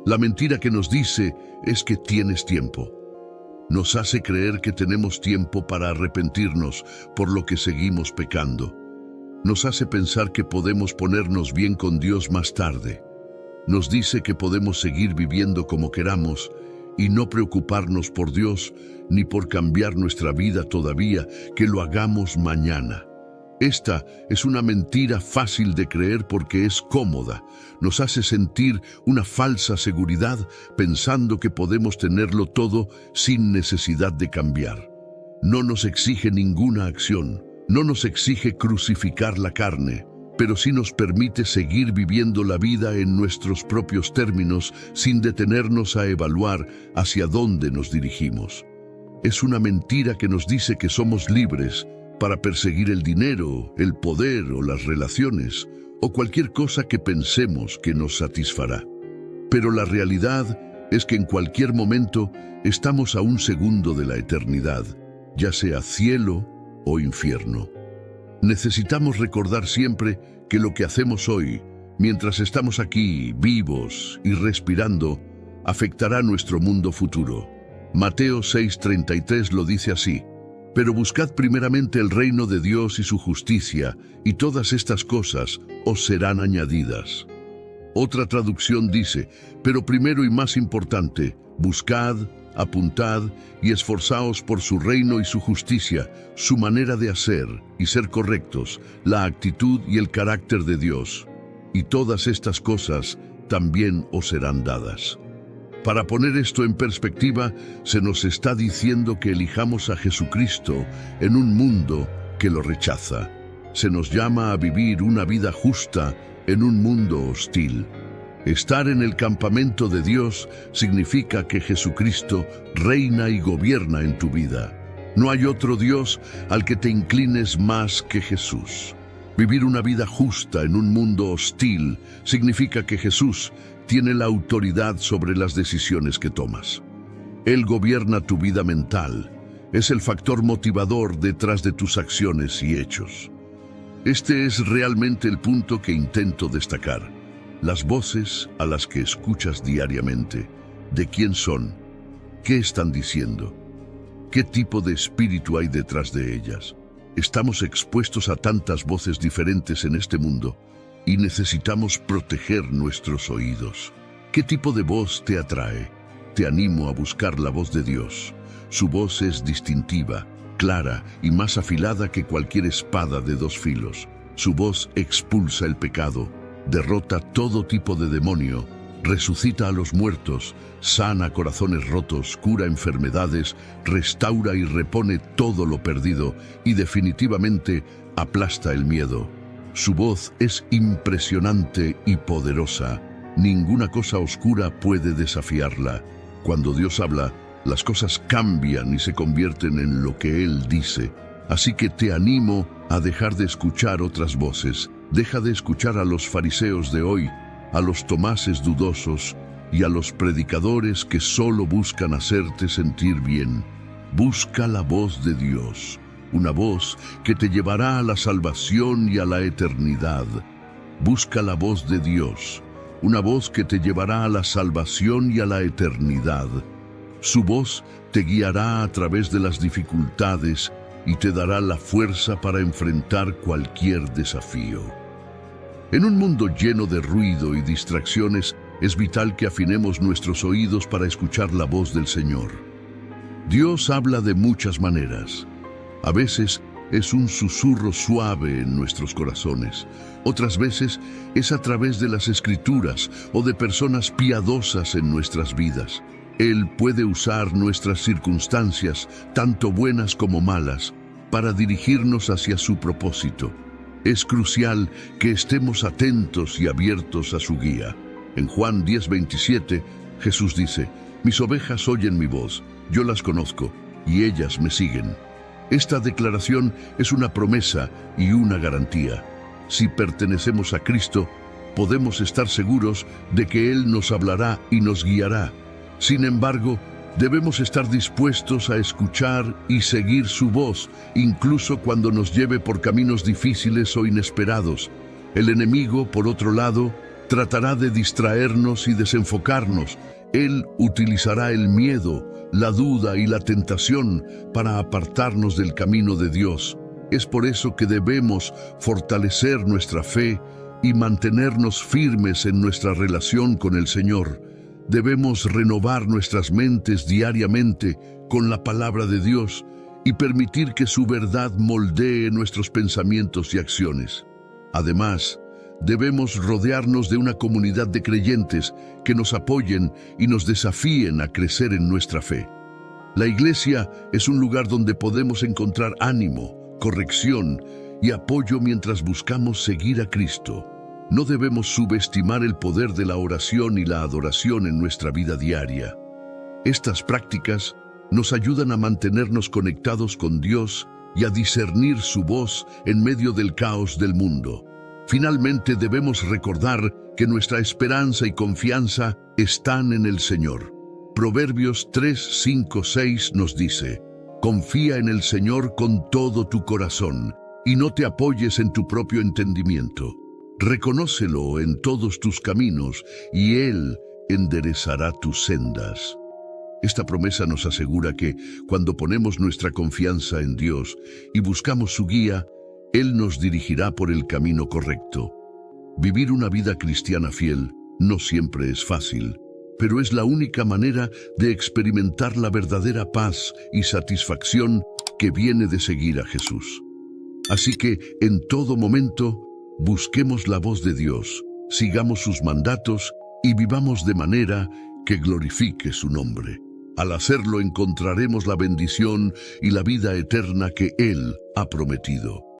La mentira que nos dice es que tienes tiempo. Nos hace creer que tenemos tiempo para arrepentirnos por lo que seguimos pecando. Nos hace pensar que podemos ponernos bien con Dios más tarde. Nos dice que podemos seguir viviendo como queramos y no preocuparnos por Dios ni por cambiar nuestra vida todavía, que lo hagamos mañana. Esta es una mentira fácil de creer porque es cómoda. Nos hace sentir una falsa seguridad pensando que podemos tenerlo todo sin necesidad de cambiar. No nos exige ninguna acción, no nos exige crucificar la carne, pero sí nos permite seguir viviendo la vida en nuestros propios términos sin detenernos a evaluar hacia dónde nos dirigimos. Es una mentira que nos dice que somos libres para perseguir el dinero, el poder o las relaciones, o cualquier cosa que pensemos que nos satisfará. Pero la realidad es que en cualquier momento estamos a un segundo de la eternidad, ya sea cielo o infierno. Necesitamos recordar siempre que lo que hacemos hoy, mientras estamos aquí vivos y respirando, afectará nuestro mundo futuro. Mateo 6:33 lo dice así: pero buscad primeramente el reino de Dios y su justicia, y todas estas cosas os serán añadidas. Otra traducción dice: pero primero y más importante, buscad, apuntad y esforzaos por su reino y su justicia, su manera de hacer y ser correctos, la actitud y el carácter de Dios. Y todas estas cosas también os serán dadas. Para poner esto en perspectiva, se nos está diciendo que elijamos a Jesucristo en un mundo que lo rechaza. Se nos llama a vivir una vida justa en un mundo hostil. Estar en el campamento de Dios significa que Jesucristo reina y gobierna en tu vida. No hay otro Dios al que te inclines más que Jesús. Vivir una vida justa en un mundo hostil significa que Jesús tiene la autoridad sobre las decisiones que tomas. Él gobierna tu vida mental, es el factor motivador detrás de tus acciones y hechos. Este es realmente el punto que intento destacar. Las voces a las que escuchas diariamente, ¿de quién son? ¿Qué están diciendo? ¿Qué tipo de espíritu hay detrás de ellas? Estamos expuestos a tantas voces diferentes en este mundo y necesitamos proteger nuestros oídos. ¿Qué tipo de voz te atrae? Te animo a buscar la voz de Dios. Su voz es distintiva, clara y más afilada que cualquier espada de dos filos. Su voz expulsa el pecado, derrota todo tipo de demonio, resucita a los muertos, sana corazones rotos, cura enfermedades, restaura y repone todo lo perdido y definitivamente aplasta el miedo. Su voz es impresionante y poderosa. Ninguna cosa oscura puede desafiarla. Cuando Dios habla, las cosas cambian y se convierten en lo que Él dice. Así que te animo a dejar de escuchar otras voces. Deja de escuchar a los fariseos de hoy, a los tomases dudosos y a los predicadores que solo buscan hacerte sentir bien. Busca la voz de Dios, una voz que te llevará a la salvación y a la eternidad. Busca la voz de Dios, una voz que te llevará a la salvación y a la eternidad. Su voz te guiará a través de las dificultades y te dará la fuerza para enfrentar cualquier desafío. En un mundo lleno de ruido y distracciones, es vital que afinemos nuestros oídos para escuchar la voz del Señor. Dios habla de muchas maneras. A veces es un susurro suave en nuestros corazones. Otras veces es a través de las Escrituras o de personas piadosas en nuestras vidas. Él puede usar nuestras circunstancias, tanto buenas como malas, para dirigirnos hacia su propósito. Es crucial que estemos atentos y abiertos a su guía. En Juan 10:27, Jesús dice: «Mis ovejas oyen mi voz, yo las conozco, y ellas me siguen». Esta declaración es una promesa y una garantía. Si pertenecemos a Cristo, podemos estar seguros de que Él nos hablará y nos guiará. Sin embargo, debemos estar dispuestos a escuchar y seguir su voz, incluso cuando nos lleve por caminos difíciles o inesperados. El enemigo, por otro lado, tratará de distraernos y desenfocarnos. Él utilizará el miedo, la duda y la tentación para apartarnos del camino de Dios. Es por eso que debemos fortalecer nuestra fe y mantenernos firmes en nuestra relación con el Señor. Debemos renovar nuestras mentes diariamente con la palabra de Dios y permitir que su verdad moldee nuestros pensamientos y acciones. Además, debemos rodearnos de una comunidad de creyentes que nos apoyen y nos desafíen a crecer en nuestra fe. La iglesia es un lugar donde podemos encontrar ánimo, corrección y apoyo mientras buscamos seguir a Cristo. No debemos subestimar el poder de la oración y la adoración en nuestra vida diaria. Estas prácticas nos ayudan a mantenernos conectados con Dios y a discernir su voz en medio del caos del mundo. Finalmente, debemos recordar que nuestra esperanza y confianza están en el Señor. Proverbios 3, 5, 6 nos dice: «Confía en el Señor con todo tu corazón y no te apoyes en tu propio entendimiento. Reconócelo en todos tus caminos y Él enderezará tus sendas. Esta promesa nos asegura que, cuando ponemos nuestra confianza en Dios y buscamos su guía, Él nos dirigirá por el camino correcto. Vivir una vida cristiana fiel no siempre es fácil, pero es la única manera de experimentar la verdadera paz y satisfacción que viene de seguir a Jesús. Así que, en todo momento, busquemos la voz de Dios, sigamos sus mandatos y vivamos de manera que glorifique su nombre. Al hacerlo encontraremos la bendición y la vida eterna que Él ha prometido.